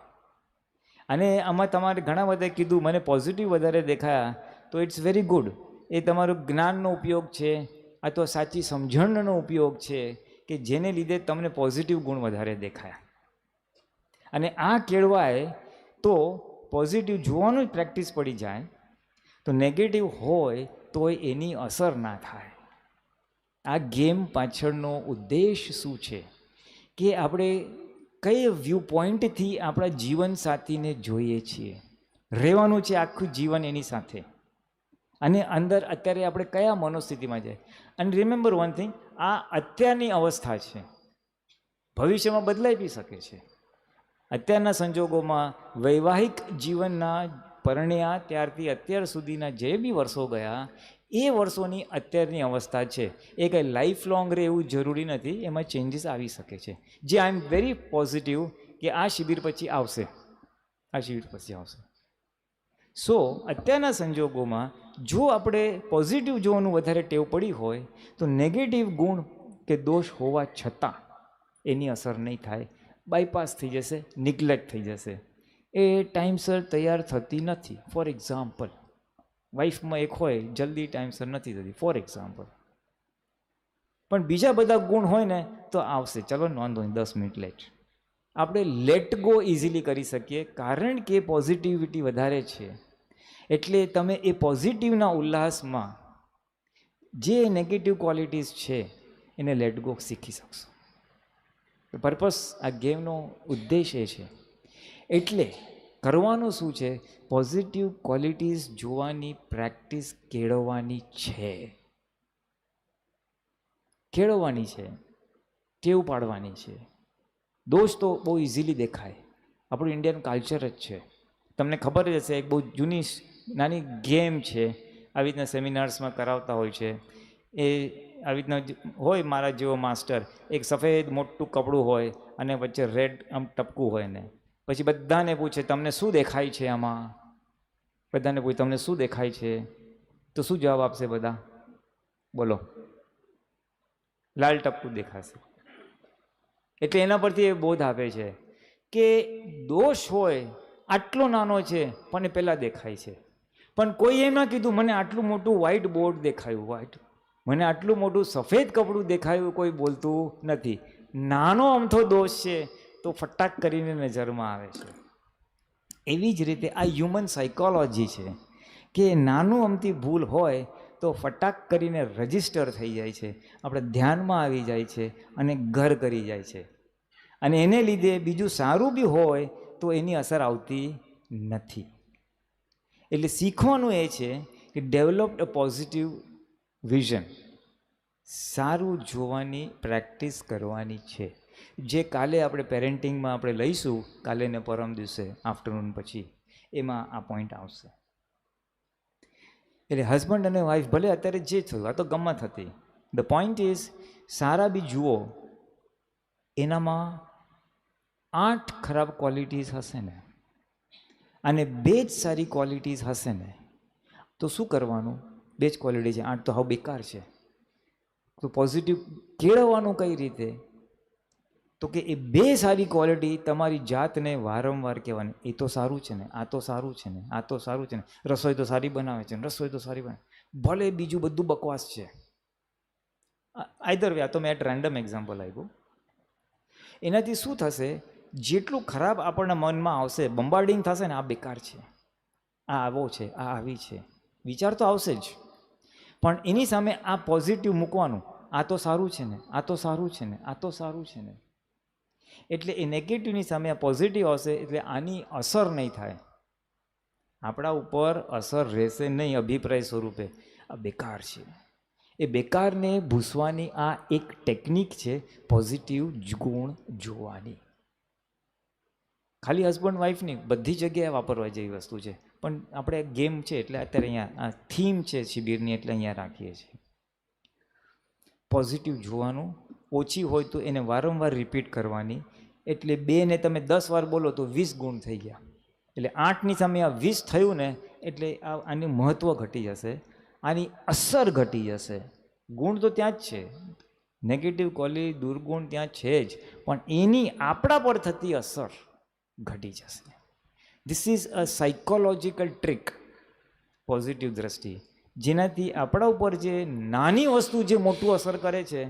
અને આમાં તમારે ઘણા બધા કીધું મને પોઝિટિવ વધારે દેખાયા, તો ઇટ્સ વેરી ગુડ. એ તમારું જ્ઞાનનો ઉપયોગ છે, અથવા સાચી સમજણનો ઉપયોગ છે, કે જેને લીધે તમને પોઝિટિવ ગુણ વધારે દેખાયા. અને આ કેળવાય તો પોઝિટિવ જોવાનું જ પ્રેક્ટિસ પડી જાય, તો નેગેટિવ હોય તો એની અસર ના થાય. આ ગેમ પાછળનો ઉદ્દેશ શું છે કે આપણે કઈ વ્યૂ પોઈન્ટથી આપણા જીવનસાથીને જોઈએ છીએ. રહેવાનું છે આખું જીવન એની સાથે. અને અંદર અત્યારે આપણે કયા મનોસ્થિતિમાં જાય. અને રિમેમ્બર વન થિંગ, આ અત્યારની અવસ્થા છે, ભવિષ્યમાં બદલાઈ બી શકે છે. અત્યારના સંજોગોમાં વૈવાહિક જીવનના પરણ્યા ત્યારથી અત્યાર સુધીના જે બી વર્ષો ગયા એ વર્ષોની અત્યારની અવસ્થા છે. એ કંઈ લાઈફ લોંગ રહે એવું જરૂરી નથી, એમાં ચેન્જીસ આવી શકે છે. જે આઈ એમ વેરી પોઝિટિવ કે આ શિબિર પછી આવશે, આ શિબિર પછી આવશે. સો અત્યારના સંજોગોમાં જો આપણે પોઝિટિવ જોવાનું વધારે ટેવ પડી હોય તો નેગેટિવ ગુણ કે દોષ હોવા છતાં એની અસર નહીં થાય, બાયપાસ થઈ જશે, નિગ્લેક્ટ થઈ જશે. એ ટાઈમસર તૈયાર થતી નથી. ફોર એક્ઝામ્પલ, વાઈફમાં એક હોય જલ્દી ટાઈમસર નથી થતી, ફોર એક્ઝામ્પલ. પણ બીજા બધા ગુણ હોય ને તો આવશે, ચલો નોંધો 10 મિનિટ લેટ. આપણે લેટ ગો ઇઝીલી કરી શકીએ કારણ કે પોઝિટિવિટી વધારે છે. એટલે તમે એ પોઝિટિવના ઉલ્લાસમાં જે નેગેટિવ ક્વોલિટીઝ છે એને લેટ ગો શીખી શકશો. પર્પસ આ ગેમનો ઉદ્દેશ એ છે. એટલે કરવાનું શું છે, પોઝિટિવ ક્વોલિટીઝ જોવાની પ્રેક્ટિસ કેળવવાની છે, ટેવ પાડવાની છે. દોષ તો બહુ ઇઝીલી દેખાય, આપણું ઇન્ડિયન કલ્ચર જ છે. તમને ખબર જ હશે, એક બહુ જૂની નાની ગેમ છે, આવી રીતના સેમિનાર્સમાં કરાવતા હોય છે. એ આવી રીતના હોય, મારા જેવો માસ્ટર, એક સફેદ મોટું કપડું હોય અને વચ્ચે રેડ આમ ટપકું હોય ને પછી બધાને પૂછે તમને શું દેખાય છે આમાં, બધાને પૂછે તમને શું દેખાય છે, તો શું જવાબ આપશે બધા? બોલો, લાલ ટપકું દેખાશે. એટલે એના પરથી એ બોધ આપે છે કે દોષ હોય આટલો નાનો છે પણ એ પહેલાં દેખાય છે. પણ કોઈ એમ ના કીધું મને આટલું મોટું વ્હાઇટ બોર્ડ દેખાયું, મને આટલું મોટું સફેદ કપડું દેખાયું, કોઈ બોલતું નથી. નાનો અમથો દોષ છે તો ફટાક કરીને નજરમાં આવે છે. એવી જ રીતે આ હ્યુમન સાયકોલોજી છે કે નાનું અમથી ભૂલ હોય તો ફટાક કરીને રજિસ્ટર થઈ જાય છે, આપણે ધ્યાનમાં આવી જાય છે અને ઘર કરી જાય છે. અને એને લીધે બીજું સારું બી હોય તો એની અસર આવતી નથી. એટલે શીખવાનું એ છે કે ડેવલપ અ પોઝિટિવ વિઝન, સારું જોવાની પ્રેક્ટિસ કરવાની છે. જે કાલે આપણે પેરેન્ટિંગમાં આપણે લઈશું, કાલે ને પરમ દિવસે આફ્ટરનૂન પછી, એમાં આ પોઈન્ટ આવશે. એટલે હસબન્ડ અને વાઈફ ભલે અત્યારે જે થયું આ તો ગમત હતી, ધ પોઈન્ટ ઇઝ સારા બી જુઓ, એનામાં 8 ખરાબ ક્વોલિટીઝ હશે ને અને 2 જ સારી ક્વોલિટીઝ હશે ને તો શું કરવાનું? 2 જ ક્વોલિટી છે, 8 તો હાવ બેકાર છે. તો પોઝિટિવ કેળવવાનું કઈ રીતે? તો કે એ 2 સારી ક્વોલિટી તમારી જાતને વારંવાર કહેવાની, એ તો સારું છે ને, આ તો સારું છે ને, આ તો સારું છે ને, રસોઈ તો સારી બનાવે છે ને, રસોઈ તો સારી બનાવે, ભલે બીજું બધું બકવાસ છે. આઈધર વે, આ તો મેં એક રેન્ડમ એક્ઝામ્પલ આપ્યું. એનાથી શું થશે, જેટલું ખરાબ આપણના મનમાં આવશે, બંબાર્ડિંગ થશે ને, આ બેકાર છે, આ આવો છે, આ આવી છે, વિચાર તો આવશે જ. પણ એની સામે આ પોઝિટિવ મૂકવાનું, આ તો સારું છે ને, આ તો સારું છે ને, આ તો સારું છે ને. એટલે એ નેગેટિવની સામે આ પોઝિટિવ આવશે, એટલે આની અસર નહીં થાય, આપણા ઉપર અસર રહેશે નહીં અભિપ્રાય સ્વરૂપે, આ બેકાર છે. એ બેકારને ભૂસવાની આ એક ટેકનિક છે, પોઝિટિવ ગુણ જોવાની. ખાલી હસબન્ડ વાઈફની, બધી જગ્યાએ વાપરવા જેવી વસ્તુ છે. પણ આપણે ગેમ છે એટલે અત્યારે અહીંયા આ થીમ છે શિબિરની, એટલે અહીંયા રાખીએ છીએ. પોઝિટિવ જોવાનું, ઓછી હોય તો એને વારંવાર રિપીટ કરવાની. એટલે 2 ને તમે 10 વાર બોલો તો 20 ગુણ થઈ ગયા. એટલે 8ની સામે આ 20 થયું ને, એટલે આનું મહત્ત્વ ઘટી જશે, આની અસર ઘટી જશે. ગુણ તો ત્યાં જ છે, નેગેટિવ ક્વોલિટી દુર્ગુણ ત્યાં છે જ, પણ એની આપણા પર થતી અસર ઘટી જશે. This is a psychological trick, positive દ્રષ્ટિ, જેનાથી આપણા ઉપર જે નાની વસ્તુ જે મોટું અસર કરે છે.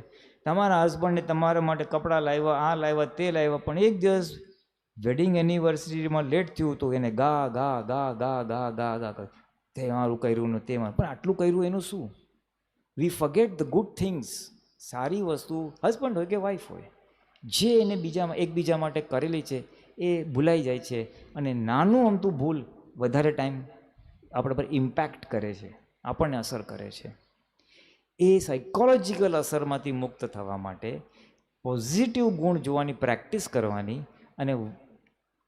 તમારા હસબન્ડને તમારા માટે કપડાં લાવ્યા, આ લાવ્યા, તે લાવ્યા, પણ એક દિવસ વેડિંગ એનિવર્સરીમાં લેટ થયું તો એને ગા ગા ગા ગા ગા ગા ગા કરે, તે મારું કર્યું ને તે મારું, પણ આટલું કર્યું એનું શું? વી ફર્ગેટ ધ ગુડ થિંગ્સ. સારી વસ્તુ હસબન્ડ હોય કે વાઈફ હોય, જે એને એકબીજા માટે કરેલી છે એ ભૂલાઈ જાય છે. અને નાનું અમતું ભૂલ વધારે ટાઈમ આપણા પર ઇમ્પેક્ટ કરે છે, આપણને અસર કરે છે. એ સાયકોલોજીકલ અસરમાંથી મુક્ત થવા માટે પોઝિટિવ ગુણ જોવાની પ્રેક્ટિસ કરવાની, અને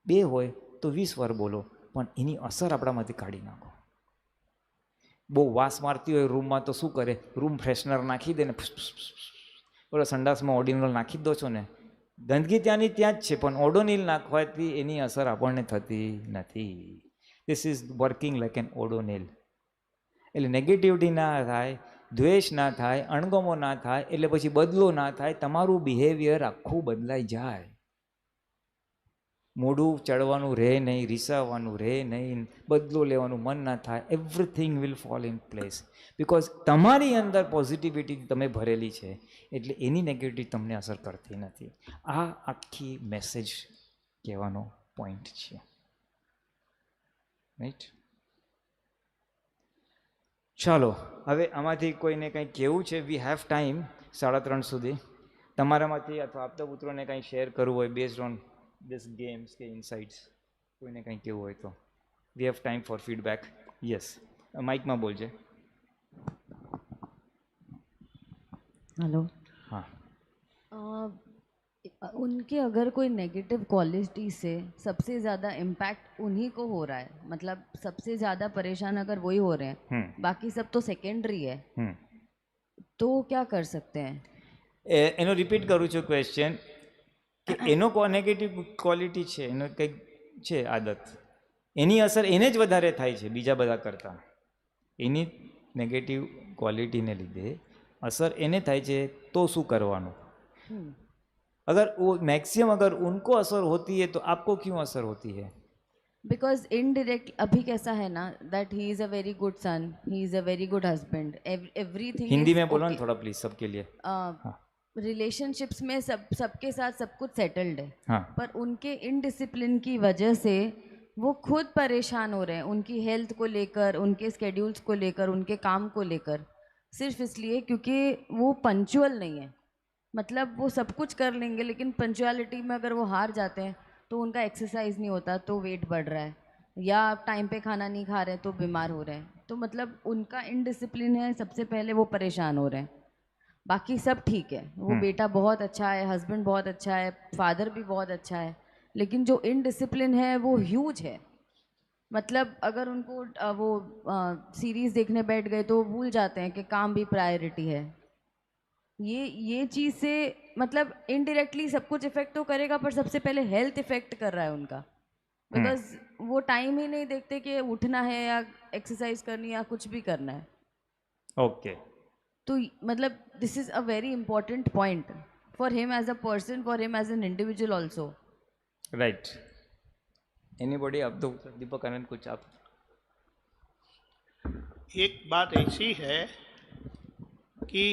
2 હોય તો 20 વાર બોલો, પણ એની અસર આપણામાંથી કાઢી નાખો. બહુ વાસ મારતી હોય રૂમમાં તો શું કરે, રૂમ ફ્રેશનર નાખી દે ને, બોલો સંડાસમાં ઓડિનોલ નાખી દો છો ને, ગંદકી ત્યાંની ત્યાં જ છે, પણ ઓડોનિલ નાખવાથી એની અસર આપણને થતી નથી. This is working like an Odonil. એટલે નેગેટિવિટી ના થાય, દ્વેષ ના થાય, અણગમો ના થાય, એટલે પછી બદલો ના થાય, તમારું બિહેવિયર આખું બદલાઈ જાય. મોઢું ચડવાનું રહે નહીં, રીસાવવાનું રહે નહીં, બદલો લેવાનું મન ના થાય. Everything will fall in place, because તમારી અંદર પોઝિટિવિટી તમે ભરેલી છે, એટલે એની નેગેટિવિટી તમને અસર કરતી નથી. આ આખી મેસેજ કહેવાનો પોઈન્ટ છે. રાઈટ? ચાલો, હવે આમાંથી કોઈને કંઈ કહેવું છે? વી હેવ ટાઈમ 3:30 સુધી. તમારામાંથી અથવા આપતા પુત્રોને કંઈ શેર કરવું હોય બેઝડ ઓન ધીસ ગેમ્સ કે ઇનસાઇટ્સ, કોઈને કંઈ કહેવું હોય તો we have time for feedback. Yes, માઇકમાં બોલજે. हेलो. हाँ. उनके अगर कोई नेगेटिव क्वालिटी से सबसे ज़्यादा इम्पैक्ट उन्हीं को हो रहा है, मतलब सबसे ज़्यादा परेशान अगर वही हो रहे हैं, बाकी सब तो सेकेंडरी है, तो क्या कर सकते हैं? એનો રિપીટ કરું છું ક્વેશ્ચન, કે એનો નેગેટિવ ક્વોલિટી છે, એનો કંઈક છે આદત, એની અસર એને જ વધારે થાય છે બીજા બધા કરતાં. એની નેગેટિવ ક્વોલિટીને લીધે असर इन्हें થાય છે, तो शू करवानो? अगर वो मैक्सिमम अगर उनको असर होती है तो आपको क्यों असर होती है? बिकॉज इनडायरेक्ट अभी कैसा है ना, that he is a very good son, he is a very good husband, everything. Hindi में बोलो ना थोड़ा प्लीज सबके लिए. रिलेशनशिप्स में सबके साथ सब कुछ सेटल्ड है. हाँ. पर उनके इनडिसिप्लिन की वजह से वो खुद परेशान हो रहे हैं, उनकी हेल्थ को लेकर, उनके स्केड्यूल्स को लेकर, उनके काम को लेकर, सिर्फ इसलिए क्योंकि वो पंचुअल नहीं है. मतलब वो सब कुछ कर लेंगे, लेकिन पंचुअलिटी में अगर वो हार जाते हैं तो उनका एक्सरसाइज नहीं होता, तो वेट बढ़ रहा है, या टाइम पे खाना नहीं खा रहे तो बीमार हो रहे हैं. तो मतलब उनका इनडिसिप्लिन है, सबसे पहले वो परेशान हो रहे हैं. बाकी सब ठीक है, वो बेटा बहुत अच्छा है, हस्बैंड बहुत अच्छा है, फादर भी बहुत अच्छा है, लेकिन जो इनडिसिप्लिन है वो ह्यूज है. मतलब अगर उनको वो सीरीज़ देखने बैठ गए तो भूल जाते हैं कि काम भी प्रायोरिटी है. ये चीज़ से मतलब इनडायरेक्टली सब कुछ इफ़ेक्ट तो करेगा, पर सबसे पहले हेल्थ इफ़ेक्ट कर रहा है उनका, बिकॉज वो टाइम ही नहीं देखते कि उठना है या एक्सरसाइज करनी है या कुछ भी करना है. ओके. तो मतलब this is a very important point for him as a person, for him as an individual also. Right. Anybody? आप तो दीपक आनंद कुछ आप. एक बात ऐसी है कि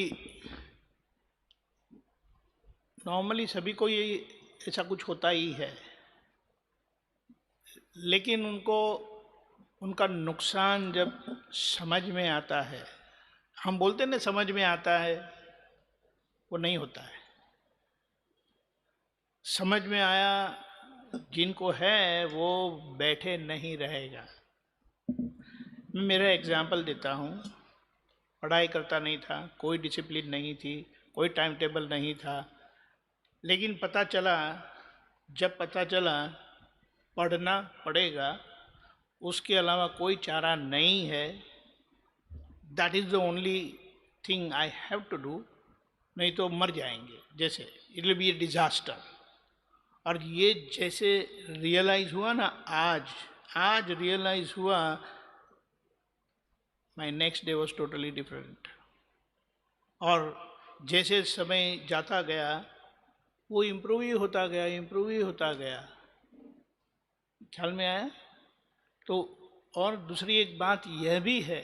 नॉर्मली सभी को ये ऐसा कुछ होता ही है, लेकिन उनको उनका नुकसान जब समझ में आता है, हम बोलते हैं ना समझ में आता है, वो नहीं होता है. समझ में आया जिनको है वो बैठे नहीं रहेगा. मैं मेरा एग्जाम्पल देता हूँ. पढ़ाई करता नहीं था, कोई डिसिप्लिन नहीं थी, कोई टाइम टेबल नहीं था, लेकिन जब पता चला पढ़ना पड़ेगा, उसके अलावा कोई चारा नहीं है, that is the only thing I have to do, नहीं तो मर जाएंगे, जैसे it will be a disaster. और ये जैसे रियलाइज़ हुआ ना, आज रियलाइज़ हुआ, my next day was totally different. और जैसे समय जाता गया वो इम्प्रूव ही होता गया. ख्याल में आया? तो और दूसरी एक बात यह भी है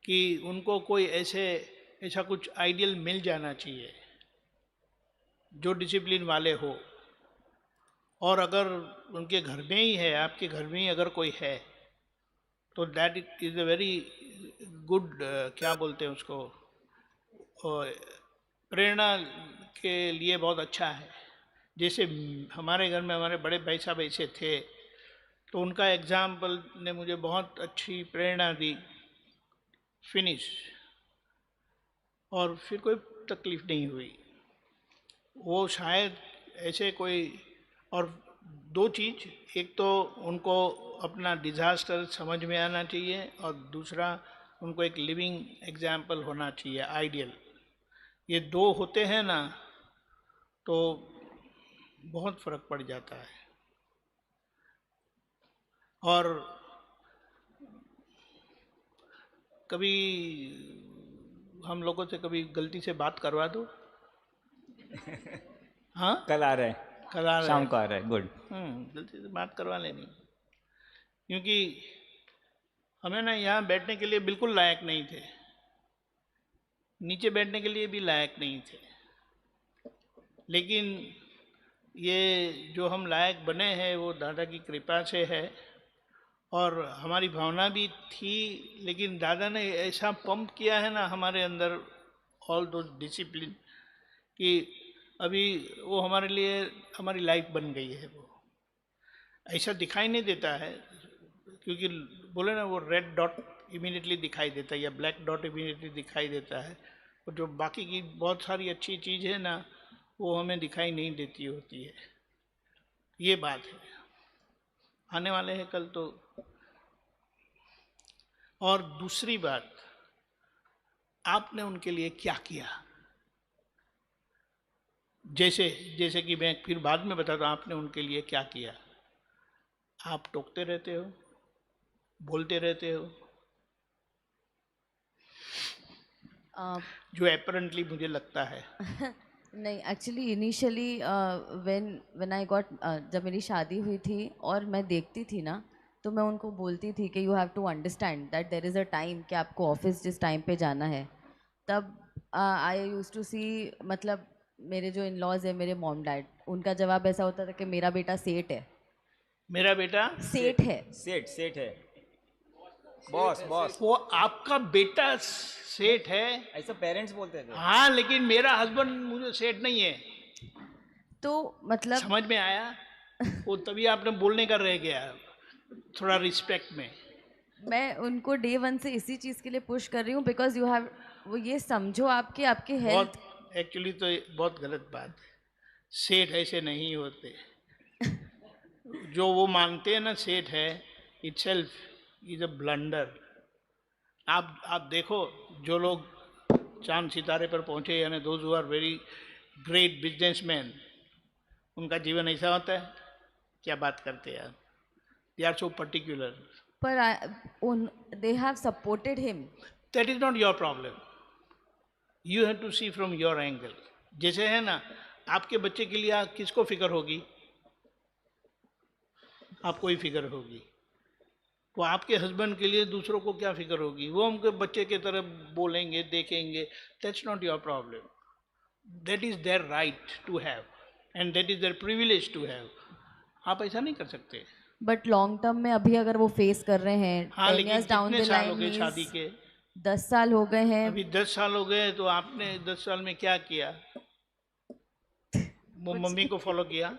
कि उनको कोई ऐसा कुछ आइडियल मिल जाना चाहिए जो डिसिप्लिन वाले हो. और अगर उनके घर में ही है, आपके घर में ही अगर कोई है, तो that is a very good, क्या बोलते हैं उसको, प्रेरणा के लिए बहुत अच्छा है. जैसे हमारे घर में हमारे बड़े भाई साहब ऐसे थे, तो उनका एग्जाम्पल ने मुझे बहुत अच्छी प्रेरणा दी फिनिश, और फिर कोई तकलीफ नहीं हुई। वो शायद ऐसे कोई, और दो चीज़, एक तो उनको अपना डिजास्टर समझ में आना चाहिए, और दूसरा उनको एक लिविंग एग्जाम्पल होना चाहिए, आइडियल। ये दो होते हैं ना तो बहुत फर्क पड़ जाता है। और कभी हम लोगों से कभी गलती से बात करवा दो। हाँ, कल आ रहा है, करा रहे शाम को आ रहा है, गुड। गलती से बात करवा लेनी, क्योंकि हमें ना यहाँ बैठने के लिए बिल्कुल लायक नहीं थे, नीचे बैठने के लिए भी लायक नहीं थे, लेकिन ये जो हम लायक बने हैं वो दादा की कृपा से है। और हमारी भावना भी थी, लेकिन दादा ने ऐसा पंप किया है ना हमारे अंदर, ऑल दो डिसिप्लिन, कि अभी वो हमारे लिए हमारी लाइफ बन गई है। वो ऐसा दिखाई नहीं देता है, क्योंकि बोले ना वो रेड डॉट इमीडिएटली दिखाई देता है या ब्लैक डॉट इमीडिएटली दिखाई देता है, और जो बाकी की बहुत सारी अच्छी चीज़ है ना वो हमें दिखाई नहीं देती होती है। ये बात है। आने वाले हैं कल तो। और दूसरी बात, आपने उनके लिए क्या किया? जैसे कि मैं फिर बाद में बताता हूँ आपने उनके लिए क्या किया। आप टोकते रहते हो, बोलते रहते हो, जो अपरेंटली मुझे लगता है। नहीं, actually initially when I got, जब मेरी शादी हुई थी और मैं देखती थी ना, तो मैं उनको बोलती थी कि you have to understand that there is a time कि आपको ऑफिस जिस टाइम पे जाना है। तब आई यूज़ टू सी, मतलब मेरे जो इन लॉज है, मेरे मॉम डैड, उनका जवाब ऐसा होता था कि मेरा बेटा सेठ है। मेरा बेटा सेठ है। सेठ सेठ है, बॉस बॉस, वो आपका बेटा सेठ है। ऐसा पेरेंट्स बोलते थे। हाँ, लेकिन मेरा हस्बैंड मुझे सेठ नहीं है। तो मतलब समझ में आया? वो तभी आपने बोलने का रह गया, थोड़ा रिस्पेक्ट में। मैं उनको डे वन से इसी चीज़ के लिए पुश कर रही हूँ, बिकॉज यू हैव, वो ये समझो आपके आपके हेल्थ। बहुत एक्चुअली तो ये बहुत गलत बात है। सेठ ऐसे नहीं होते। जो वो मानते हैं ना सेठ है, इटसेल्फ इज अ ब्लंडर। आप देखो, जो लोग चांद सितारे पर पहुंचे, यानी those who are very great businessman, उनका जीवन ऐसा होता है। क्या बात करते हैं आप? They are so particular. पर they have supported him. That is not your problem. You have to see from your angle. जैसे है ना, आपके बच्चे के लिए किसको फिक्र होगी? आपको ही फिक्र होगी। तो आपके हस्बैंड के लिए दूसरों को क्या फिक्र होगी? वो उनके बच्चे की तरह बोलेंगे, देखेंगे। That's not your problem. That is their right to have, and that is their privilege to have. आप ऐसा नहीं कर सकते। बट लॉन्ग टर्म में अभी अगर वो फेस कर रहे हैं, हाँ, 10 लेकिन years down कितने the साल हो line गए means शादी के? 10 साल हो गए हैं। अभी 10 साल हो गए, तो आपने 10 साल में क्या किया? वो मम्मी को फॉलो किया?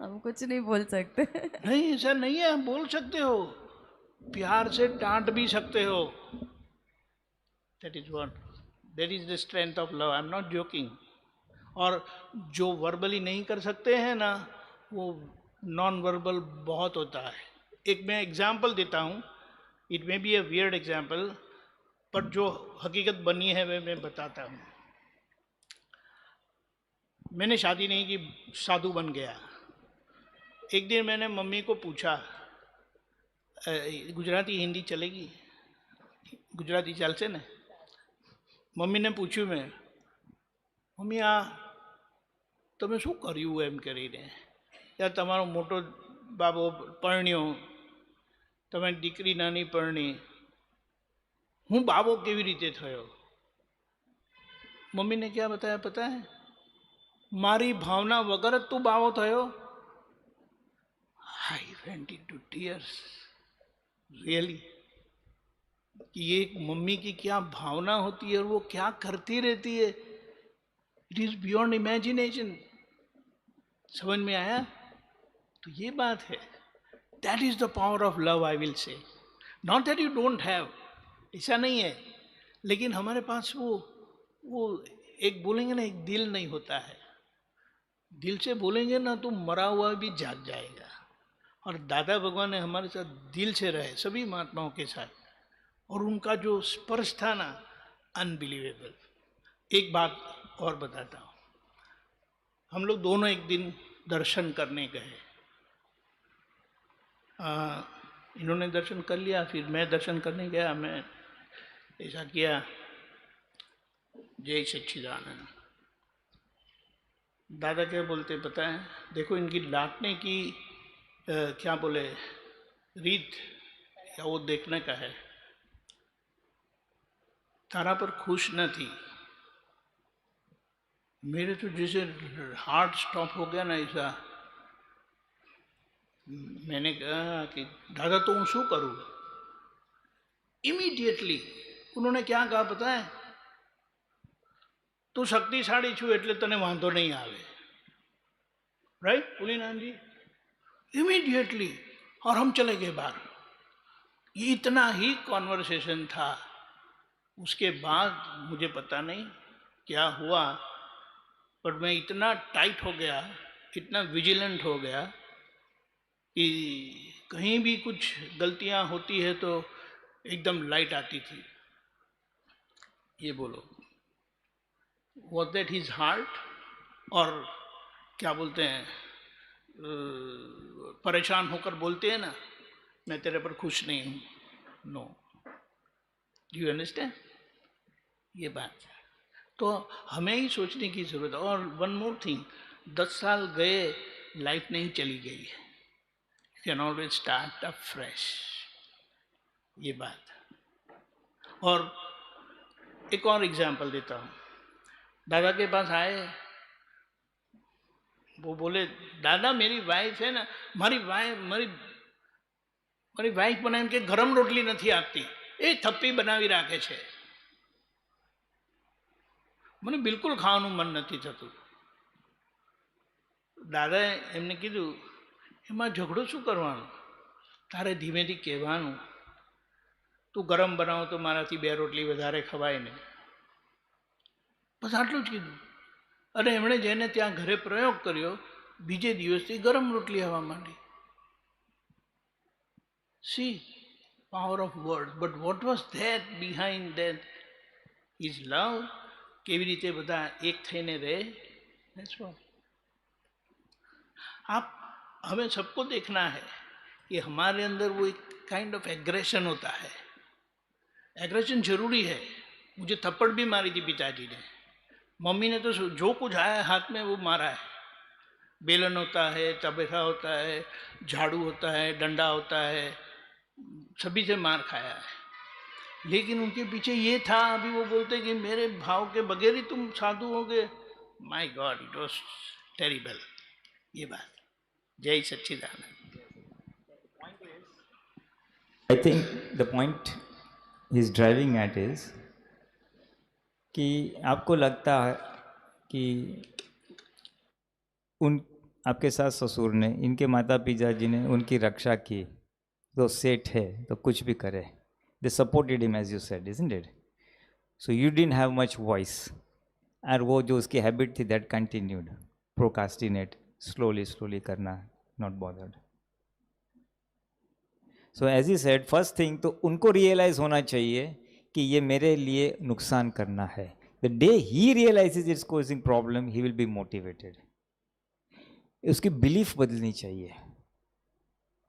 हम कुछ नहीं बोल सकते। नहीं, ऐसा नहीं है। हम बोल सकते हो, प्यार से डांट भी सकते हो। That is what, that is the strength of love. I am not joking. और जो वर्बली नहीं कर सकते हैं ना, वो नॉन वर्बल बहुत होता है। एक मैं एग्जाम्पल देता हूँ, it may be a weird example, पर जो हकीकत बनी है वह मैं बताता हूँ। मैंने शादी नहीं की, साधु बन गया। एक दिन मैंने मम्मी को पूछा, गुजराती हिंदी चलेगी? गुजराती ચાલશે ને? મમ્મીને પૂછ્યું મેં, મમ્મી આ તમે શું કર્યું એમ કરીને? યાર તમારો મોટો બાબો પરણ્યો, તમે દીકરી નાની પરણી, હું બાબો કેવી રીતે થયો? મમ્મીને क्या बताया पता है? મારી ભાવના વગર જ તું બાવો થયો? I went into tears. Really? कि ये एक मम्मी की क्या भावना होती है और वो क्या करती रहती है। It is beyond imagination. समझ में आया? तो ये बात है। That is the power of love, I will say. Not that you don't have, ऐसा नहीं है, लेकिन हमारे पास वो एक बोलेंगे ना, एक दिल नहीं होता है। दिल से बोलेंगे ना तो मरा हुआ भी जाग जाएगा। और दादा भगवान ने हमारे साथ दिल से रहे, सभी महात्माओं के साथ, और उनका जो स्पर्श था ना, अनबिलीवेबल। एक बात और बताता हूँ, हम लोग दोनों एक दिन दर्शन करने गए। इन्होंने दर्शन कर लिया, फिर मैं दर्शन करने गया। मैं ऐसा किया, जय सच्चिदानंद। दादा क्या बोलते पता है? देखो इनकी लाटने की क्या बोले रीत, या वो देखने का है। तारा पर खुश न थी। मेरे तो जैसे हार्ट स्टॉप हो गया ना ऐसा। मैंने कहा कि दादा तो हूँ शू करूँ। इमीडिएटली उन्होंने क्या कहा पता है? तू शक्तिशाળી छू એટલે તને વાંધો નહીં આવે, राइट पुलिनान जी? इमीडिएटली। और हम चले गए बाहर। ये इतना ही कॉन्वर्सेशन था। उसके बाद मुझे पता नहीं क्या हुआ, पर मैं इतना टाइट हो गया, इतना विजिलेंट हो गया कि कहीं भी कुछ गलतियां होती है तो एकदम लाइट आती थी। ये बोलो, वॉज दैट हिज हार्ट? और क्या बोलते हैं, परेशान होकर बोलते हैं ना, मैं तेरे पर खुश नहीं हूँ। No, do you understand? ये बात तो हमें ही सोचने की जरूरत है। और वन मोर थिंग, 10 साल गए, लाइफ नहीं चली गई है। You can always start up fresh. ये बात। और एक और एग्जाम्पल देता हूँ। दादा के पास आए, वो बोले दादा मेरी वाइफ है ना, મારી વાઈફ મને એમ કે ગરમ રોટલી નથી આપતી, એ થપ્પી બનાવી રાખે છે, મને બિલકુલ ખાવાનું મન નથી થતું. દાદાએ એમને કીધું એમાં ઝઘડો શું કરવાનો, તારે ધીમેથી કહેવાનું તું ગરમ બનાવો તો મારાથી 2 રોટલી વધારે ખવાય ને, બસ આટલું જ કીધું. અને એમણે જેને ત્યાં ઘરે પ્રયોગ કર્યો, બીજે દિવસથી ગરમ રોટલી આવવા માંડી. See, power of words. But what was that behind that? Is love. કેવી રીતે બધા એક થઈને રહે. That's what. आप हमें सबको देखना है कि हमारे अंदर वो एक काइंड ऑफ एग्रेशन होता है. एग्रेशन जरूरी है. मुझे थप्पड़ भी मारी थी पिताजी ने. मम्मी ने तो जो कुछ आया हाथ में वो मारा है. बेलन होता है, तबेखा होता है, झाड़ू होता है, डंडा होता है, सभी से मार खाया है. लेकिन उनके पीछे ये था, अभी वो बोलते कि मेरे भाव के बगैर ही तुम साधु हो गए. My God, it was terrible. ये बात. जय सच्चिदानंद. I think the point he's driving at is कि आपको लगता है कि आपके सास ससुर ने, इनके माता पिता जी ने उनकी रक्षा की, तो सेठ है तो कुछ भी करे. They supported him as you said, isn't it? So you didn't have much voice. और वो जो उसकी हैबिट थी that continued. Procrastinate, slowly करना, not bothered. So as he said, first thing तो उनको realize होना चाहिए कि ये मेरे लिए नुकसान करना है. The day he realizes it's causing problem, he will be motivated. उसकी belief बदलनी चाहिए.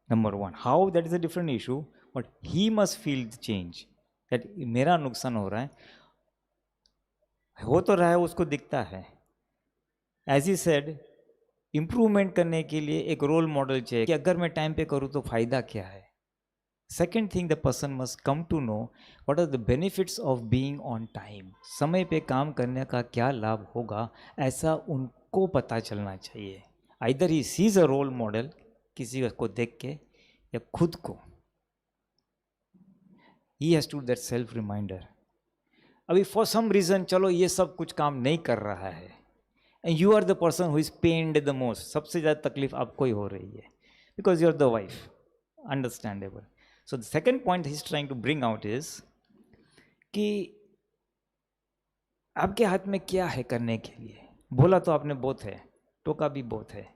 Number one, how, that is a different issue, but he must feel the change. That मेरा नुकसान हो रहा है, हो तो रहा है, उसको दिखता है. As he said, इम्प्रूवमेंट करने के लिए एक रोल मॉडल चाहिए कि अगर मैं टाइम पे करूँ तो फायदा क्या है. Second thing, the person must come to know what are the benefits of being on time. समय पे काम करने का क्या लाभ होगा, ऐसा उनको पता चलना चाहिए. Either he sees a role model, किसी को देख के, या खुद को. He has to that self reminder. अभी फॉर सम रीज़न चलो ये सब कुछ काम नहीं कर रहा है, and you are the person who is pained the most. सबसे ज़्यादा तकलीफ आपको ही हो रही है, because you are the wife. Understandable. So the second point he's trying to bring out is कि आपके हाथ में क्या है करने के लिए। बोला तो आपने बहुत है, टोका भी बहुत है।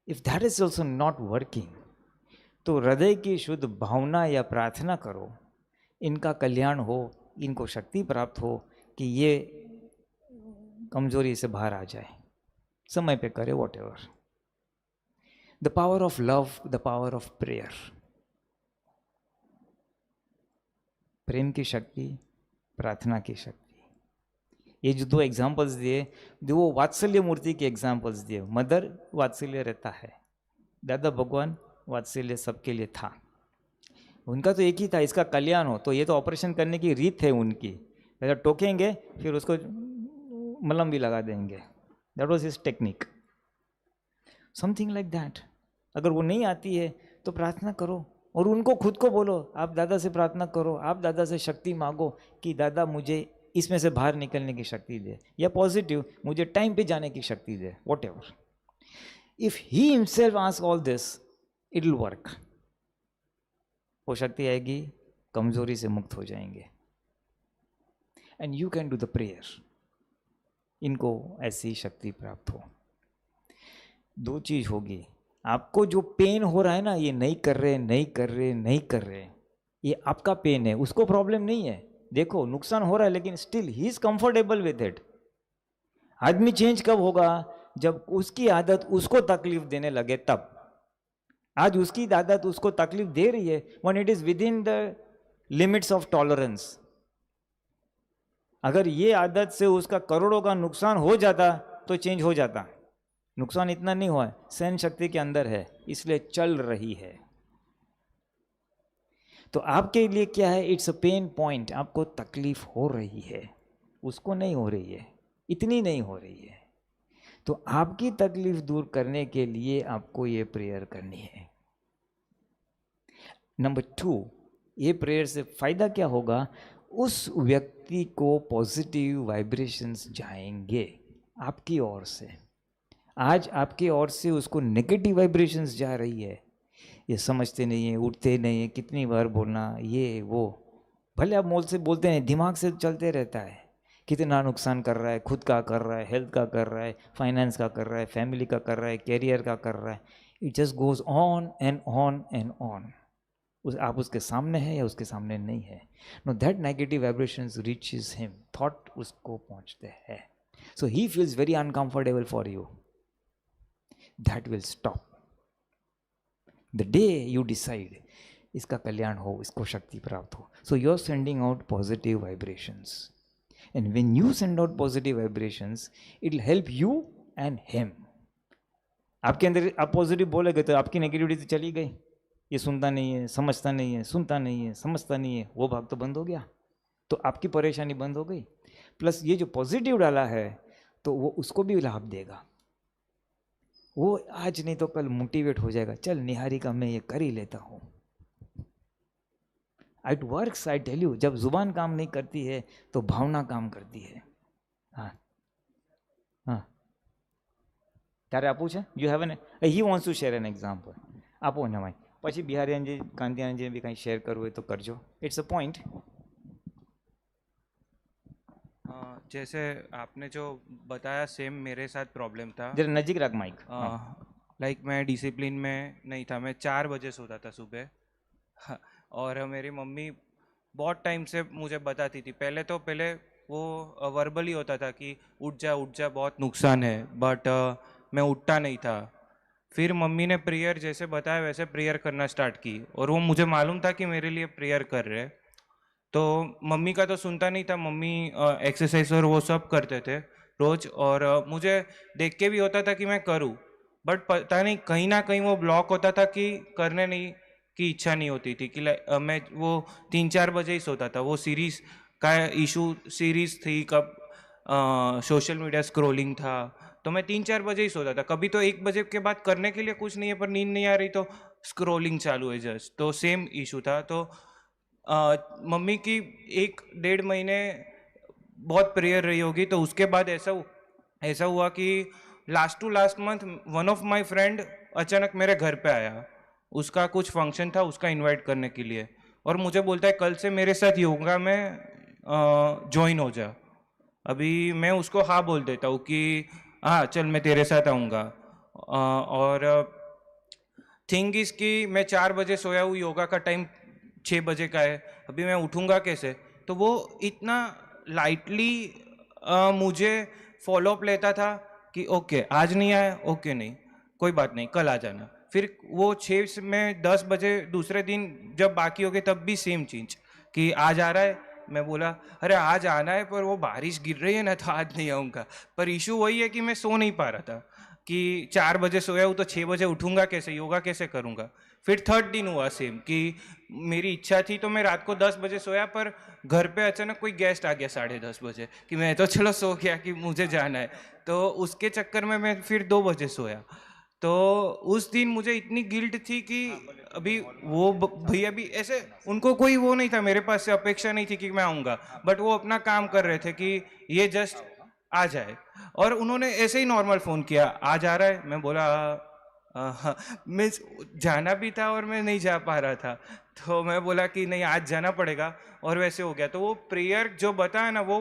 If that is also not working, तो हृदय की शुद्ध भावना या प्रार्थना करो, इनका कल्याण हो, इनको शक्ति प्राप्त हो कि ये कमजोरी से बाहर आ जाए। समय पे करे whatever. The power of love, the power of prayer. प्रेम की शक्ति, प्रार्थना की शक्ति। ये जो 2 एग्जाम्पल्स दिए, वो वात्सल्य मूर्ति के एग्जाम्पल्स दिए। मदर वात्सल्य रहता है, दादा भगवान वात्सल्य सबके लिए था। उनका तो एक ही था, इसका कल्याण हो। तो ये तो ऑपरेशन करने की रीत है उनकी। ऐसा टोकेंगे फिर उसको मलहम भी लगा देंगे। That was his technique, something like that. अगर वो नहीं आती है तो प्रार्थना करो और उनको खुद को बोलो। आप दादा से प्रार्थना करो, आप दादा से शक्ति मांगो कि दादा मुझे इसमें से बाहर निकलने की शक्ति दे, या पॉजिटिव मुझे टाइम पे जाने की शक्ति दे, whatever. If he himself ask all this, it will work. वो शक्ति आएगी, कमजोरी से मुक्त हो जाएंगे। And you can do the prayer, इनको ऐसी शक्ति प्राप्त हो। 2 चीज होगी, आपको जो पेन हो रहा है ना, ये नहीं कर रहे, ये आपका पेन है, उसको प्रॉब्लम नहीं है। देखो नुकसान हो रहा है लेकिन still he is comfortable with it. आदमी चेंज कब होगा? जब उसकी आदत उसको तकलीफ देने लगे तब। आज उसकी आदत उसको तकलीफ दे रही है when it is with in the limits of tolerance. अगर ये आदत से उसका करोड़ों का नुकसान हो जाता तो चेंज हो जाता। नुकसान इतना नहीं हुआ है, सहन शक्ति के अंदर है, इसलिए चल रही है। तो आपके लिए क्या है? It's a pain point. आपको तकलीफ हो रही है, उसको नहीं हो रही है, इतनी नहीं हो रही है। तो आपकी तकलीफ दूर करने के लिए आपको ये प्रेयर करनी है। नंबर 2, ये प्रेयर से फायदा क्या होगा? उस व्यक्ति को पॉजिटिव वाइब्रेशंस जाएंगे आपकी ओर से। आज आपकी ओर से उसको नेगेटिव वाइब्रेशंस जा रही है। ये समझते नहीं है, उठते नहीं है, कितनी बार बोलना ये वो। भले आप मोल से बोलते हैं, दिमाग से चलते रहता है। कितना नुकसान कर रहा है, खुद का कर रहा है, हेल्थ का कर रहा है, फाइनेंस का कर रहा है, फैमिली का कर रहा है, कैरियर का कर रहा है। It just goes on and on and on. आप उसके सामने है या उसके सामने नहीं है। No, that negative vibrations reaches him, thought उसको पहुंचते हैं। So he feels very uncomfortable for you. That will stop the day you decide इसका कल्याण हो, इसको शक्ति प्राप्त हो। So you are sending out positive vibrations, and when you send out positive vibrations it will help you and him. आपके अंदर आप पॉजिटिव बोलेगे तो आपकी नेगेटिविटी चली गई। ये सुनता नहीं है, समझता नहीं है, सुनता नहीं है, समझता नहीं है, वो भाग तो बंद हो गया, तो आपकी परेशानी बंद हो गई। प्लस ये जो पॉजिटिव डाला है तो वो उसको भी लाभ देगा। वो आज नहीं तो कल मोटिवेट हो जाएगा, चल निहारिका मैं ये कर ही लेता हूँ। It works, I tell you. जब जुबान काम नहीं करती है तो भावना काम करती है। हाँ हाँ, ત્યારે આપવું છે? You have an, he wants to share an example. આપો ને ભાઈ, પછી બિહારીયાનજી કાંતિયાનજી બી કંઈ શેર કરવું હોય તો કરજો. It's a point. जैसे आपने जो बताया सेम मेरे साथ प्रॉब्लम था। जरा नजीक रख माइक. लाइक मैं डिसिप्लिन में नहीं था। मैं 4 बजे सोता था सुबह और मेरी मम्मी बहुत टाइम से मुझे बताती थी। पहले वो वर्बली होता था कि उठ जा बहुत नुकसान है, बट मैं उठता नहीं था। फिर मम्मी ने प्रेयर जैसे बताया वैसे प्रेयर करना स्टार्ट की और वो मुझे मालूम था कि मेरे लिए प्रेयर कर रहे। तो मम्मी का तो सुनता नहीं था। मम्मी एक्सरसाइज और वो सब करते थे रोज, और मुझे देख के भी होता था कि मैं करूं, बट पता नहीं कहीं ना कहीं वो ब्लॉक होता था कि करने नहीं की इच्छा नहीं होती थी। कि मैं वो 3-4 बजे ही सोता था। वो सीरीज का इशू सीरीज थी, कब सोशल मीडिया स्क्रोलिंग था, तो मैं 3-4 बजे ही सोता था। कभी तो 1 बजे के बाद करने के लिए कुछ नहीं है, पर नींद नहीं आ रही तो स्क्रोलिंग चालू है जस्ट, तो सेम इशू था। तो मम्मी की 1-1.5 महीने बहुत प्रेयर रही होगी। तो उसके बाद ऐसा हुआ कि last to last month one of my friend अचानक मेरे घर पे आया। उसका कुछ फंक्शन था, उसका इनवाइट करने के लिए, और मुझे बोलता है कल से मेरे साथ योगा में ज्वाइन हो जा। अभी मैं उसको हाँ बोल देता हूँ कि हाँ चल मैं तेरे साथ आऊँगा। और थिंग इज कि मैं 4 बजे सोया हूँ, योगा का टाइम 6 बजे का है, अभी मैं उठूँगा कैसे? तो वो इतना लाइटली मुझे फॉलोअप लेता था कि ओके आज नहीं आया, ओके नहीं कोई बात नहीं कल आ जाना। फिर वो 6 में 10 बजे दूसरे दिन जब बाकी हो गए तब भी सेम चीज कि आज आ रहा है। मैं बोला अरे आज आना है पर वो बारिश गिर रही है ना तो आज नहीं आऊँगा। पर इशू वही है कि मैं सो नहीं पा रहा था कि 4 बजे सोया हूँ तो 6 बजे उठूंगा कैसे, योगा कैसे करूँगा। फिर थर्ड दिन हुआ सेम कि मेरी इच्छा थी तो मैं रात को 10 बजे सोया, पर घर पे अचानक कोई गेस्ट आ गया 10:30 बजे कि मैं तो चलो सो गया कि मुझे जाना है, तो उसके चक्कर में मैं फिर 2 बजे सोया। तो उस दिन मुझे इतनी गिल्ट थी कि अभी वो भैया भी ऐसे, उनको कोई वो नहीं था, मेरे पास से अपेक्षा नहीं थी कि मैं आऊँगा, बट वो अपना काम कर रहे थे कि ये जस्ट आ जाए। और उन्होंने ऐसे ही नॉर्मल फ़ोन किया आज आ रहा है, मैं बोला हाँ। मैं जाना भी था और मैं नहीं जा पा रहा था, तो मैं बोला कि नहीं आज जाना पड़ेगा, और वैसे हो गया। तो वो प्रेयर जो बताया ना वो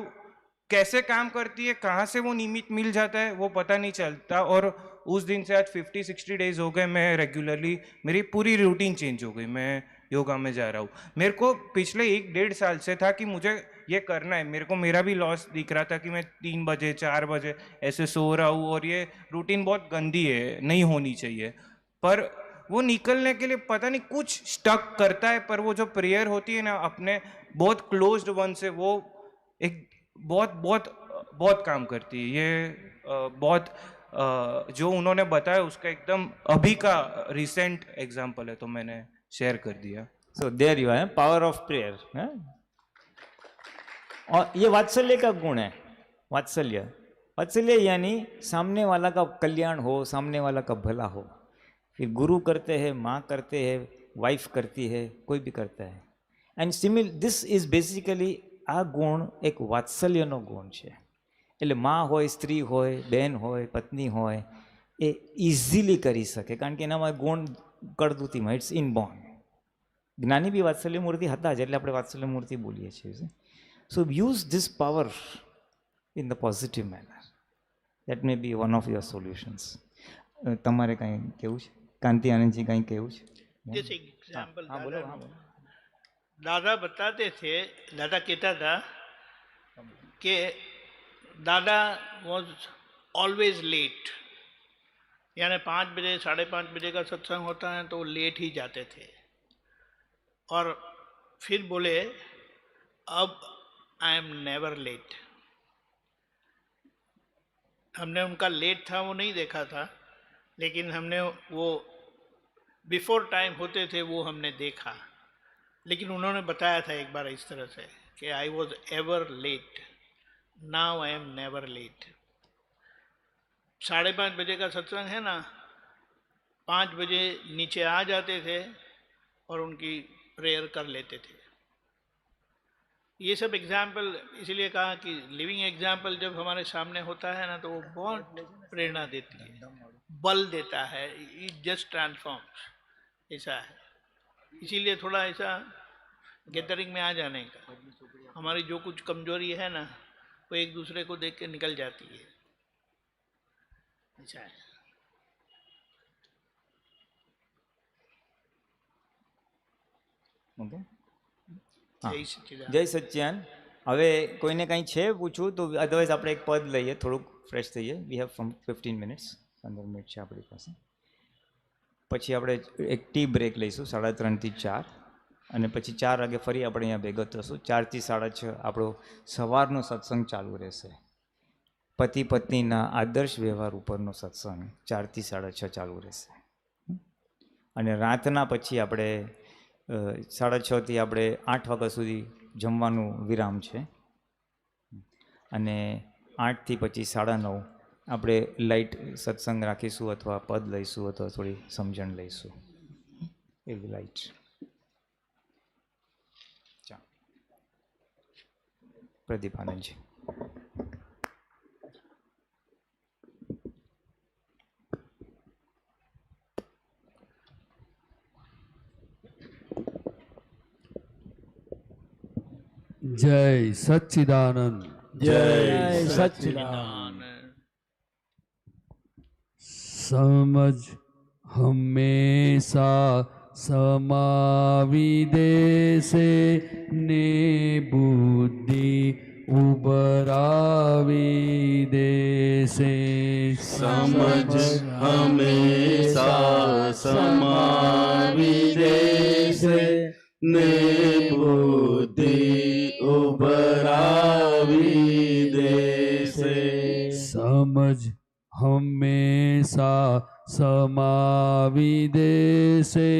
कैसे काम करती है, कहाँ से वो निमित्त मिल जाता है वो पता नहीं चलता। और उस दिन से आज 50-60 डेज हो गए, मैं रेगुलरली, मेरी पूरी रूटीन चेंज हो गई, मैं योगा में जा रहा हूँ। मेरे को पिछले 1-1.5 साल से था कि मुझे ये करना है, मेरे को मेरा भी लॉस दिख रहा था कि मैं 3 बजे 4 बजे ऐसे सो रहा हूँ, और ये रूटीन बहुत गंदी है, नहीं होनी चाहिए। पर वो निकलने के लिए पता नहीं कुछ स्टक करता है, पर वो जो प्रेयर होती है ना अपने बहुत क्लोज्ड वन से, वो एक बहुत बहुत बहुत काम करती है। ये बहुत जो उन्होंने बताया उसका एकदम अभी का रिसेंट एग्जाम्पल है, तो मैंने शेयर कर दिया। सो देयर यू है, पावर ऑफ प्रेयर। और ये वात्सल्य का गुण है। वात्सल्य, वात्सल्य यानी सामने वाला का कल्याण हो, सामने वाला का भला हो। फिर गुरु करते हैं, माँ करते हैं, वाइफ करती है, कोई भी करता है। एंड दिस इज बेसिकली આ ગુણ એક વાત્સલ્યનો ગુણ છે। એટલે મા હોય, સ્ત્રી હોય, બેન હોય, પત્ની હોય, એ ઇઝીલી કરી શકે, કારણ કે એનામાં ગુણ કળદુતીમાં ઇટ્સ ઇનબોર્ન। જ્ઞાની બી વાત્સલ્ય મૂર્તિ હતા જ, એટલે આપણે વાત્સલ્ય મૂર્તિ બોલીએ છીએ। So use this power in the positive manner, that may be one of your solutions. તમારે કંઈ કહેવું છે? કાંતિ આનંદજી કંઈ કહેવું છે? जैसे एग्जाम्पल हाँ बोलो, हाँ बोलो। दादा बताते थे, दादा कहता था कि दादा वॉज ऑलवेज लेट, यानी 5 बजे 5:30 बजे का सत्संग होता है तो वो लेट ही जाते थे। और फिर बोले अब आई एम नेवर लेट। हमने उनका लेट था वो नहीं देखा था, लेकिन हमने वो बिफोर टाइम होते थे वो हमने देखा। लेकिन उन्होंने बताया था एक बार इस तरह से कि I was ever late, now I am never late. 5:30 बजे का सत्संग है ना, 5 बजे नीचे आ जाते थे और उनकी प्रेयर कर लेते थे। ये सब एग्जाम्पल इसलिए कहा कि लिविंग एग्जाम्पल जब हमारे सामने होता है ना तो वो बहुत प्रेरणा देती है, बल देता है, इट जस्ट ट्रांसफॉर्म्स। ऐसा है, इसीलिए थोड़ा ऐसा गैदरिंग में आ जाने का, हमारी जो कुछ कमजोरी है ना वो एक दूसरे को देख के निकल जाती है। ऐसा है। ઓકે, जय सच्चिदानंद। જય સચ્ચિદાન। હવે કોઈને કંઈ છે પૂછવું તો અદરવાઇઝ આપણે એક પદ લઈએ, થોડુંક ફ્રેશ થઈએ। વી હેવ 15 મિનિટ્સ, 15 મિનિટ છે આપણી પાસે। પછી આપણે એક ટી બ્રેક લઈશું 3:30 થી 4, અને પછી 4 વાગે ફરી આપણે અહીંયા ભેગા થશું। 4 થી 6:30 આપણો સવારનો સત્સંગ ચાલુ રહેશે। પતિ પત્નીના આદર્શ વ્યવહાર ઉપરનો સત્સંગ 4 થી 6:30 ચાલુ રહેશે। અને રાતના પછી આપણે 6:30 થી આપણે 8 વાગ્યા સુધી જમવાનું વિરામ છે, અને 8 થી પછી 9:30 આપણે લાઇટ સત્સંગ રાખીશું, અથવા પદ લઈશું, અથવા થોડી સમજણ લઈશું। એવી લાઇટ પ્રદીપ આનંદજી। जय सच्चिदानंद जय सच्चिदानंद। समझ हमेशा समाविदे से ने बुद्धि उबरावी दे से समझ हमेशा समाविदे से ने बुद्धि उबरावी दे से समझ हमेशा समाविदे से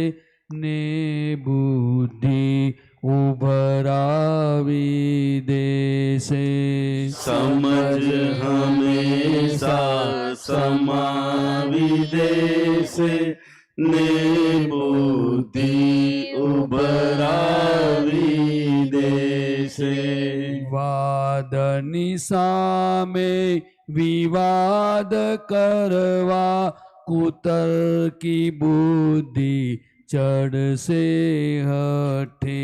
ने बुद्धि उभरावी दे से समझ हमेशा समाविदे से ने बुद्धि उबरावी दे से वाद निसामे विवाद करवा कुतर्की बुद्धि चढ़ से हटे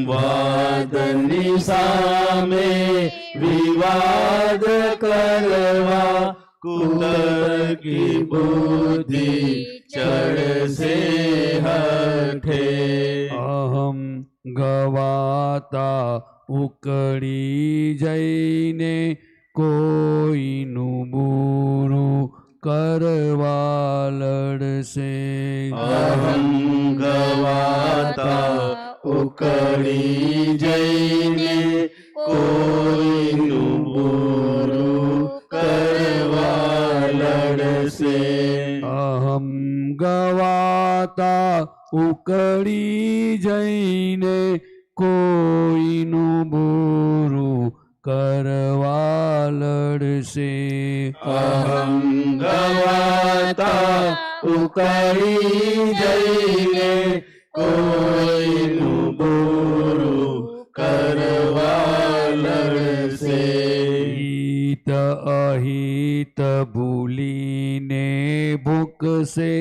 वाद निसामे विवाद करवा कुतर की बुद्धि चढ़ से हटे अहम गवाता उकड़ी जैने कोईनु बुरु करवा लड़से अहम गवाता उकड़ी जैने कोई नुबुरु करवा लड़से अहम गवाता उकड़ी जैने कोईनु बुरु करवा लड़से अहम गवाता उकड़ी जैने कोई नुबुरु करवा लड़से हित अहित भूलीने भूख से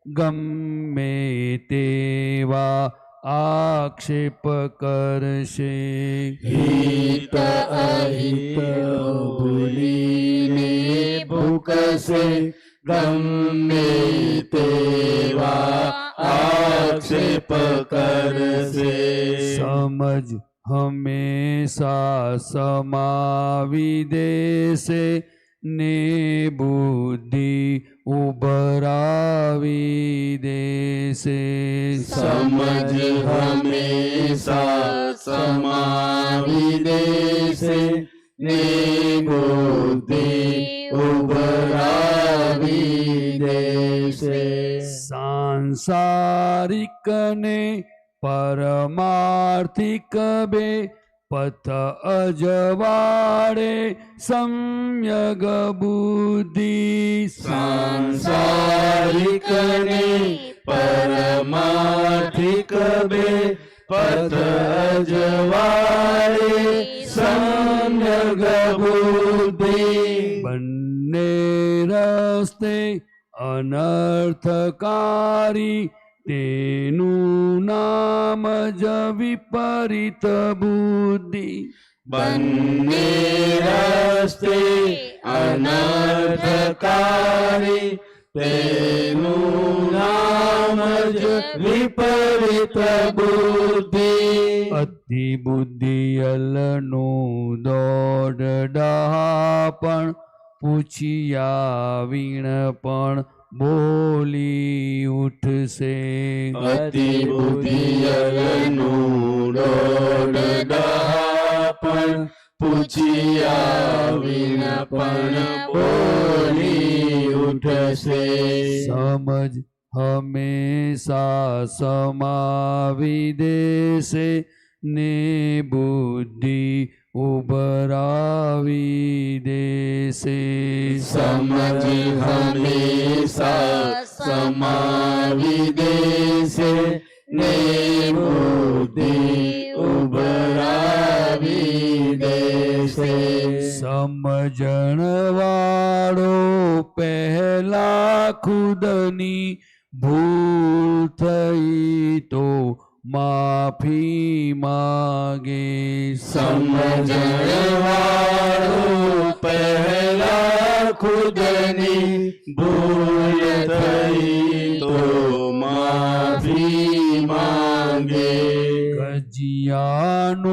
गम्मे तेवा आक्षेप करशे हित अहित भूलीने भूख से गम्मे तेवा आक्षेप करसे समझ हमेशा समाविदे से ने बुद्धि उबरावी दे से समझ हमेशा समाविदे से ने बुद्धि उबरावी दे से सांसारिक ने परमार्थिक बे पथ अजवाड़े सम्यग बुद्धि सांसारिक ने परमार्थिक बे पथ अजवाड़े सम्यग बुद्धि बन्ने रस्ते अनर्थकारी तेनु नाम ज विपरीत बुद्धि बन्ने रस्ते अनर्थकारी तेनु नाम ज विपरीत बुद्धि अति बुद्धियलनु दौड़ डहापण पूछिया वीणपण बोली उठसे अति बुद्धियलनु दौड़ डहापण पूछिया वीणपण बोली उठसे समझ हमेशा समाविदे से ने बुद्धि उबरावी दे से समझ हमेशा समाविदे से ने बुद्धि उबरावी दे से समझण वाळो पहला खुदनी भूल थई तो માફી માગે. સમજણવાળો પહેલા ખુદની ભૂલ થઈ તો માફી માંગે. કજિયાનું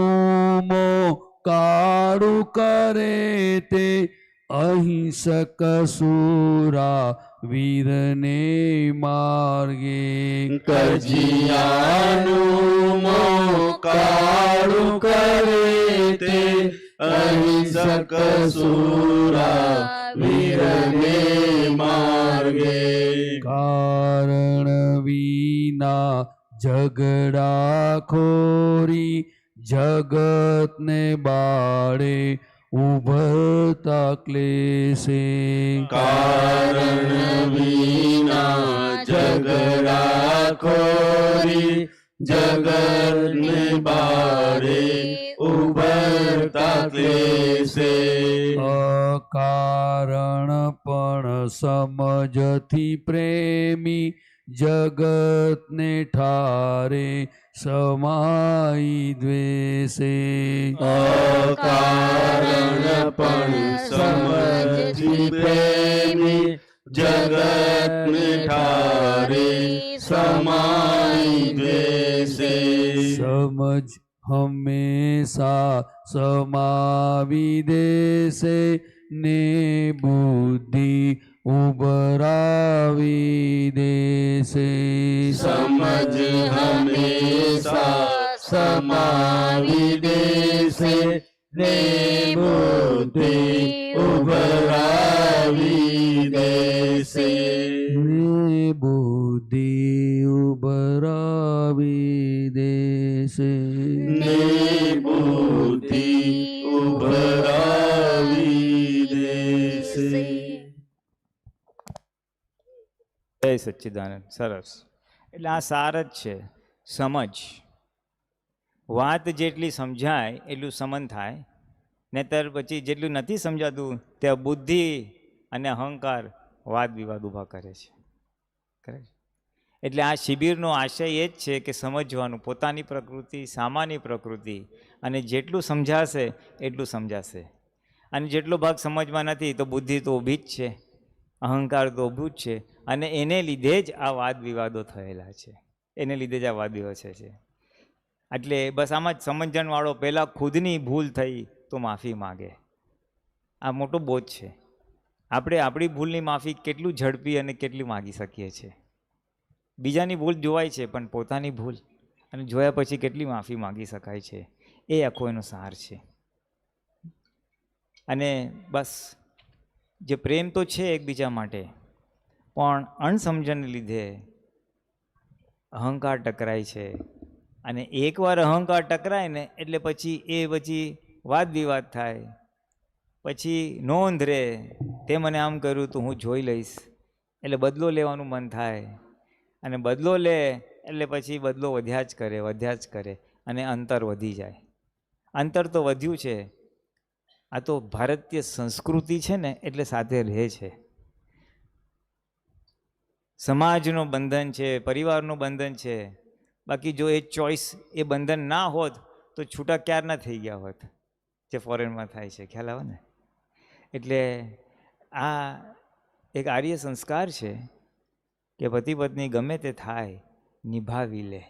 મોં કાળું કરે તે અહિંસક સુરા વીરને માર્ગે. કજિયાનું મોં કાળું કરે તે અહિંસક સુરા વીરને માર્ગે. કારણ વિના ઝઘડા ખોરી જગતને બાળે ઉભરતા ક્લેશે. કારણ વિના ઝઘડા ખોરી જગતને બારે ઉભરતા ક્લેશે. અકારણ પણ સમજથી પ્રેમી જગતને ઠારે સમાઈ દ્વેષે. અકારણ પણ સમજથી પ્રેમી જગતને ઠારે સમાઈ દ્વેષે. સમજ હંમેશા સમાવી દેશે ને બુદ્ધિ ઉભરાવી દેશે. સમજ હંમેશા સમાવી દેશે ને બુદ્ધિ ઉભરાવી દેશે. ને બુદ્ધિ ઉભરાવી દેશે. ને બુદ્ધિ ઉભરાવી દેશે. જય સચ્ચિદાનંદ. સરસ. એટલે આ સાર જ છે, સમજ. વાત જેટલી સમજાય એટલું સમન થાય, નહીંતર પછી જેટલું નથી સમજાતું તે બુદ્ધિ અને અહંકાર વાદ વિવાદ ઊભા કરે છે. કરેક્ટ. એટલે આ શિબિરનો આશય એ જ છે કે સમજવાનું પોતાની પ્રકૃતિ, સામાન્ય પ્રકૃતિ, અને જેટલું સમજાશે એટલું સમજાશે. અને જેટલો ભાગ સમજમાં નથી તો બુદ્ધિ તો ઊભી જ છે, અહંકાર તો ઊભું જ છે, અને એને લીધે જ આ વાદ વિવાદો થયેલા છે. એને લીધે જ આ વાદ વિવાદ છે. એટલે બસ આમાં જ સમજણવાળો પહેલાં ખુદની ભૂલ થઈ તો માફી માગે. આ મોટો બોધ છે. આપણે આપણી ભૂલની માફી કેટલું ઝડપી અને કેટલી માગી શકીએ છીએ. બીજાની ભૂલ જોવાય છે, પણ પોતાની ભૂલ અને જોયા પછી કેટલી માફી માગી શકાય છે, એ આખો એનો સાર છે. અને બસ જે પ્રેમ તો છે એકબીજા માટે, પણ અણસમજણને લીધે અહંકાર ટકરાય છે. અને એકવાર અહંકાર ટકરાય ને એટલે પછી વાદ વિવાદ થાય, પછી નોંધ રહે, તે મને આમ કર્યું તો હું જોઈ લઈશ, એટલે બદલો લેવાનું મન થાય. અને બદલો લે એટલે પછી બદલો વધ્યા જ કરે અને અંતર વધી જાય. અંતર તો વધ્યું છે. આ તો ભારતીય સંસ્કૃતિ છે ને, એટલે સાથે રહે છે. સમાજનું બંધન છે, પરિવારનું બંધન છે. બાકી જો એ ચોઈસ, એ બંધન ના હોત તો છૂટા ક્યારના થઈ ગયા હોત, જે ફોરેનમાં થાય છે. ખ્યાલ આવે ને? એટલે આ એક આર્ય સંસ્કાર છે કે પતિ પત્ની ગમે તે થાય નિભાવી લે.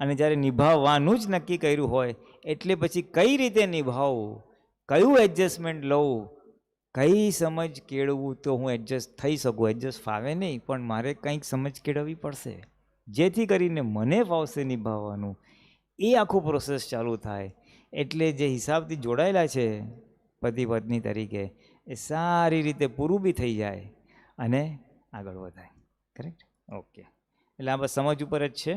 અને જ્યારે નિભાવવાનું જ નક્કી કર્યું હોય એટલે પછી કઈ રીતે નિભાવવું, કયું એડજસ્ટમેન્ટ લઉં, કઈ સમજ કેળવું તો હું એડજસ્ટ થઈ શકું. એડજસ્ટ ફાવે નહીં, પણ મારે કંઈક સમજ કેળવવી પડશે જેથી કરીને મને ફાવશે નિભાવવાનું. એ આખો પ્રોસેસ ચાલુ થાય. એટલે જે હિસાબથી જોડાયેલા છે પતિ પત્ની તરીકે, એ સારી રીતે પૂરું બી થઈ જાય અને આગળ વધાય. કરેક્ટ? ઓકે. એટલે આ બસ સમજ ઉપર જ છે.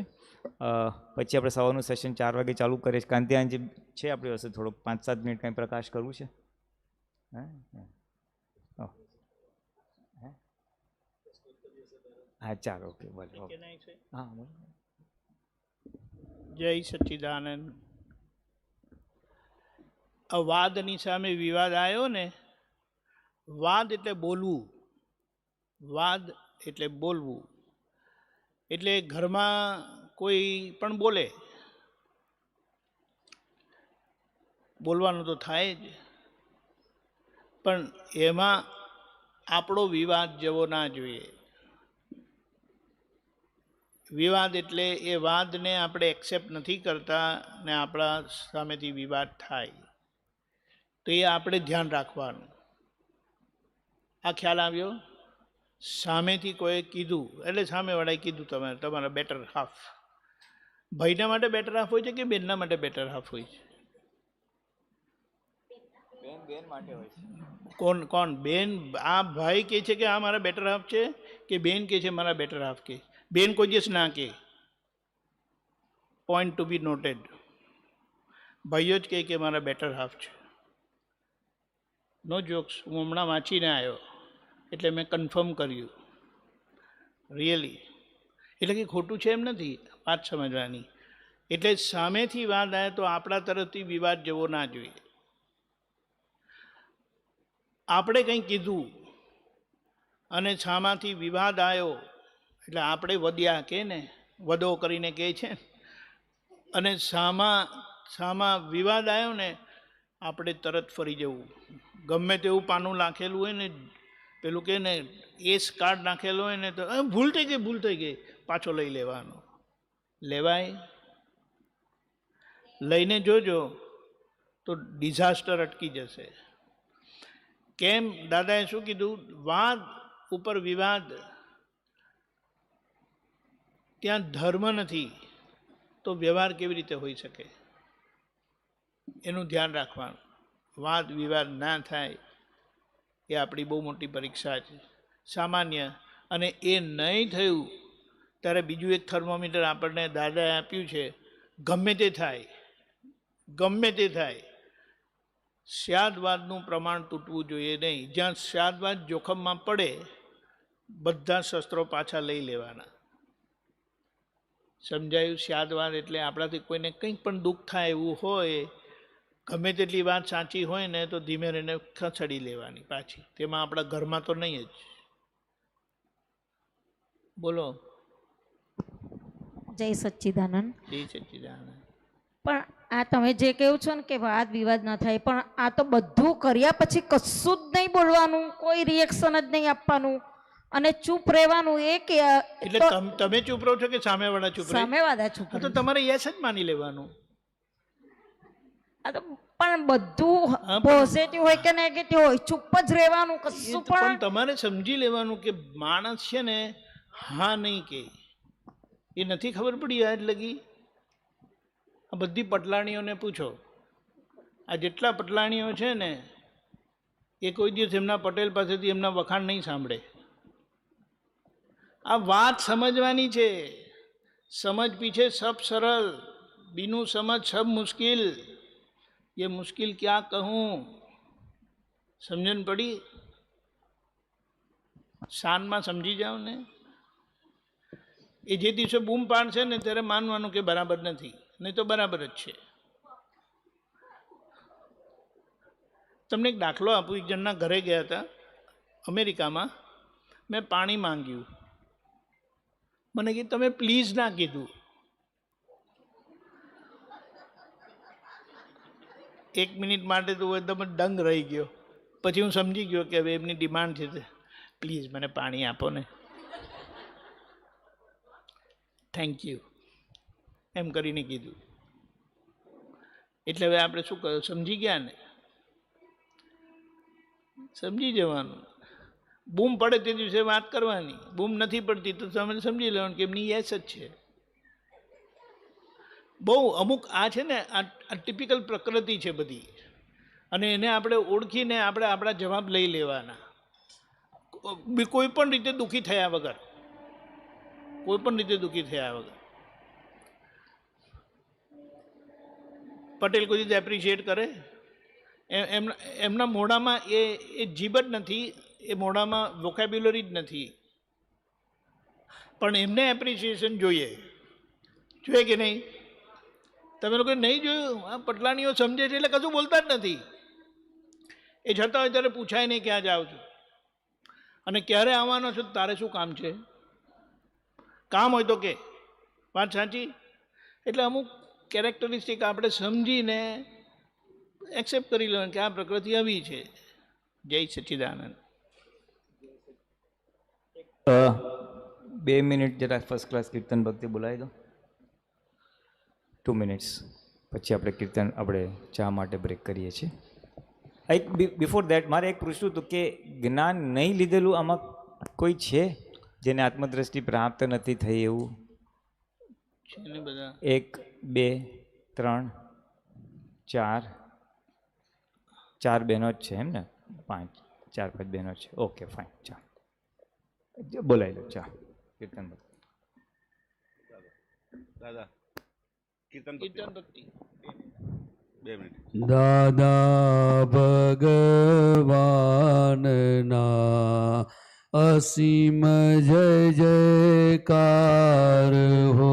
પછી આપણે સવારનું સેશન 4 વાગે ચાલુ કરીએ. કાંતિયાન જે છે આપણી પાસે થોડો 5-7 મિનિટ કંઈ પ્રકાશ કરવું છે. હા ચાલો, ઓકે, બોલો. હા, જય સચ્ચિદાનંદ. આ વાદની સામે વિવાદ આવ્યો ને. વાદ એટલે બોલવું, વાદ એટલે બોલવું. એટલે ઘરમાં કોઈ પણ બોલે બોલવાનું તો થાય જ, પણ એમાં આપણો વિવાદ જેવો ના જોઈએ. વિવાદ એટલે એ વાદને આપણે એક્સેપ્ટ નથી કરતા ને આપણા સામેથી વિવાદ થાય, તો એ આપણે ધ્યાન રાખવાનું. આ ખ્યાલ આવ્યો? સામેથી કોઈ કીધું એટલે સામેવાળાએ કીધું તમારા બેટર હાફ. ભાઈના માટે બેટર હાફ હોય છે કે બેનના માટે બેટર હાફ હોય છે? બેન માટે હોય છે. કોણ બેન? આ ભાઈ કહે છે કે આ મારા બેટર હાફ છે, કે બેન કહે છે મારા બેટર હાફ? કે બેન કોઈ દિવસ ના કે. પોઈન્ટ ટુ બી નોટેડ. ભાઈઓ જ કહે કે મારા બેટર હાફ છે. નો જોક્સ. હું હમણાં વાંચીને આવ્યો એટલે મેં કન્ફર્મ કર્યું. રિયલી. એટલે કે ખોટું છે એમ નથી, વાત સમજવાની. એટલે સામેથી વાદ આવે તો આપણા તરફથી વિવાદ જેવો ના જોઈએ. આપણે કંઈ કીધું અને સામાથી વિવાદ આવ્યો એટલે આપણે વધ્યા કે ને, વદો કરીને કહે છે, અને સામા વિવાદ આવ્યો ને આપણે તરત ફરી જવું. ગમે તેવું પાનું નાખેલું હોય ને, પેલું કે ને એસ કાર્ડ નાખેલો હોય ને, તો ભૂલ થઈ ગઈ પાછો લઈ લેવાનો. લેવાય? લઈને જોજો તો ડિઝાસ્ટર અટકી જશે. કેમ? દાદાએ શું કીધું? વાદ ઉપર વિવાદ, ત્યાં ધર્મ નથી તો વ્યવહાર કેવી રીતે હોઈ શકે? એનું ધ્યાન રાખવાનું. વાદ વિવાદ ના થાય એ આપણી બહુ મોટી પરીક્ષા છે, સામાન્ય. અને એ નહીં થયું ત્યારે બીજું એક થર્મોમીટર આપણને દાદાએ આપ્યું છે. ગમે તે થાય સ્યાદવાદનું પ્રમાણ તૂટવું જોઈએ નહીં. જ્યાં સ્યાદવાદ જોખમમાં પડે બધા શસ્ત્રો પાછા લઈ લેવાના. સમજાયું? સ્યાદવાદ એટલે આપણાથી કોઈને કંઈક પણ દુઃખ થાય એવું હોય, ગમે તેટલી વાત સાચી હોય ને તો ધીમે રહીને ખસેડી લેવાની પાછી. તેમાં આપણા ઘરમાં તો નહીં જ. બોલો. જય સચ્ચિદાનંદ. જય સચ્ચિદાનંદ. પણ આ તમે જે કહ્યું છો ને કે વાદ વિવાદ ન થાય, પણ આ તો બધું કર્યા પછી કશું જ નહીં બોલવાનું, કોઈ રિએક્શન જ નહીં આપવાનું અને ચૂપ રહેવાનું. એ કે એટલે તમે ચૂપ રહો છો કે સામેવાળા ચૂપ રહે? સામેવાળા ચૂપ તો તમારે યસ જ માની લેવાનું. આ તો પણ બધું પોઝિટિવ હોય કે નેગેટિવ હોય, ચૂપ જ રહેવાનું. કશું પણ તમારે સમજી લેવાનું કે માણસ છે ને હા નહીં કે. એ નથી ખબર પડી આજ લગી? આ બધી પટલાણીઓને પૂછો. આ જેટલા પટલાણીઓ છે ને એ કોઈ દિવસ એમના પટેલ પાસેથી એમના વખાણ નહીં સાંભળે. આ વાત સમજવાની છે. સમજ પીછે સબ સરળ, બીનું સમજ સબ મુશ્किल. ये मुश्किल क्या कहूँ? સમજણ પડી? શાનમાં સમજી જાઓ ને. એ જે દિવસે બૂમ પાડશે ને ત્યારે માનવાનું કે બરાબર નથી, નહીં તો બરાબર જ છે. તમને એક દાખલો આપું. એક જણના ઘરે ગયા હતા અમેરિકામાં. મેં પાણી માંગ્યું. મને કીધું તમે પ્લીઝ ના કીધું. 1 મિનિટ માટે તો એકદમ દંગ રહી ગયો. પછી હું સમજી ગયો કે હવે એમની ડિમાન્ડ છે, પ્લીઝ મને પાણી આપો ને, થેન્ક યુ એમ કરીને કીધું. એટલે હવે આપણે શું કહ્યું? સમજી ગયા ને? સમજી જવાનું. બૂમ પડે તે દિવસે વાત કરવાની. બૂમ નથી પડતી તો તમે સમજી લેવાનું કે એમની યસ જ છે. બહુ અમુક આ છે ને, આ ટિપિકલ પ્રકૃતિ છે બધી, અને એને આપણે ઓળખીને આપણે આપણા જવાબ લઈ લેવાના. કોઈ પણ રીતે દુઃખી થયા વગર. પટેલ કોઈ રીતે એપ્રિશિએટ કરે? એમના મોઢામાં એ જીભ જ નથી, એ મોઢામાં વોકેબ્યુલરી જ નથી, પણ એમને એપ્રિશિએશન જોઈએ કે નહીં? તમે લોકો નહીં જોયું? આ પટલાણીઓ સમજે છે એટલે કશું બોલતા જ નથી. એ છતાં હોય ત્યારે પૂછાય નહીં ક્યાં જાઓ છો અને ક્યારે આવવાનો છો, તારે શું કામ છે? કામ હોય તો કે. વાત સાચી? એટલે અમુક કેરેક્ટરિસ્ટિક આપણે સમજીને એક્સેપ્ટ કરી લેવાનું કે આ પ્રકૃતિ આવી છે. જય સચ્ચિદાનંદ. 2 મિનિટ જરા ફર્સ્ટ ક્લાસ કીર્તન ભક્તિ બોલાવી દો. 2 મિનિટ્સ પછી આપણે કીર્તન આપણે ચા માટે બ્રેક કરીએ છીએ. એક બિફોર દેટ મારે એક પૂછવું હતું કે જ્ઞાન નહીં લીધેલું આમાં કોઈ છે જેને આત્મદ્રષ્ટિ પ્રાપ્ત નથી થઈ એવું? છે ને બધા. 1 2 3 4 4 બહેનો જ છે એમ ને? 5 4 5 બહેનો છે. Okay fine. ચા બોલાવી લો ચા કીર્તન ભક્તિ. દાદા કીર્તન કીર્તન ભક્તિ. 2 મિનિટ. દાદા ભગવાનના અસીમ જય જયકાર હો.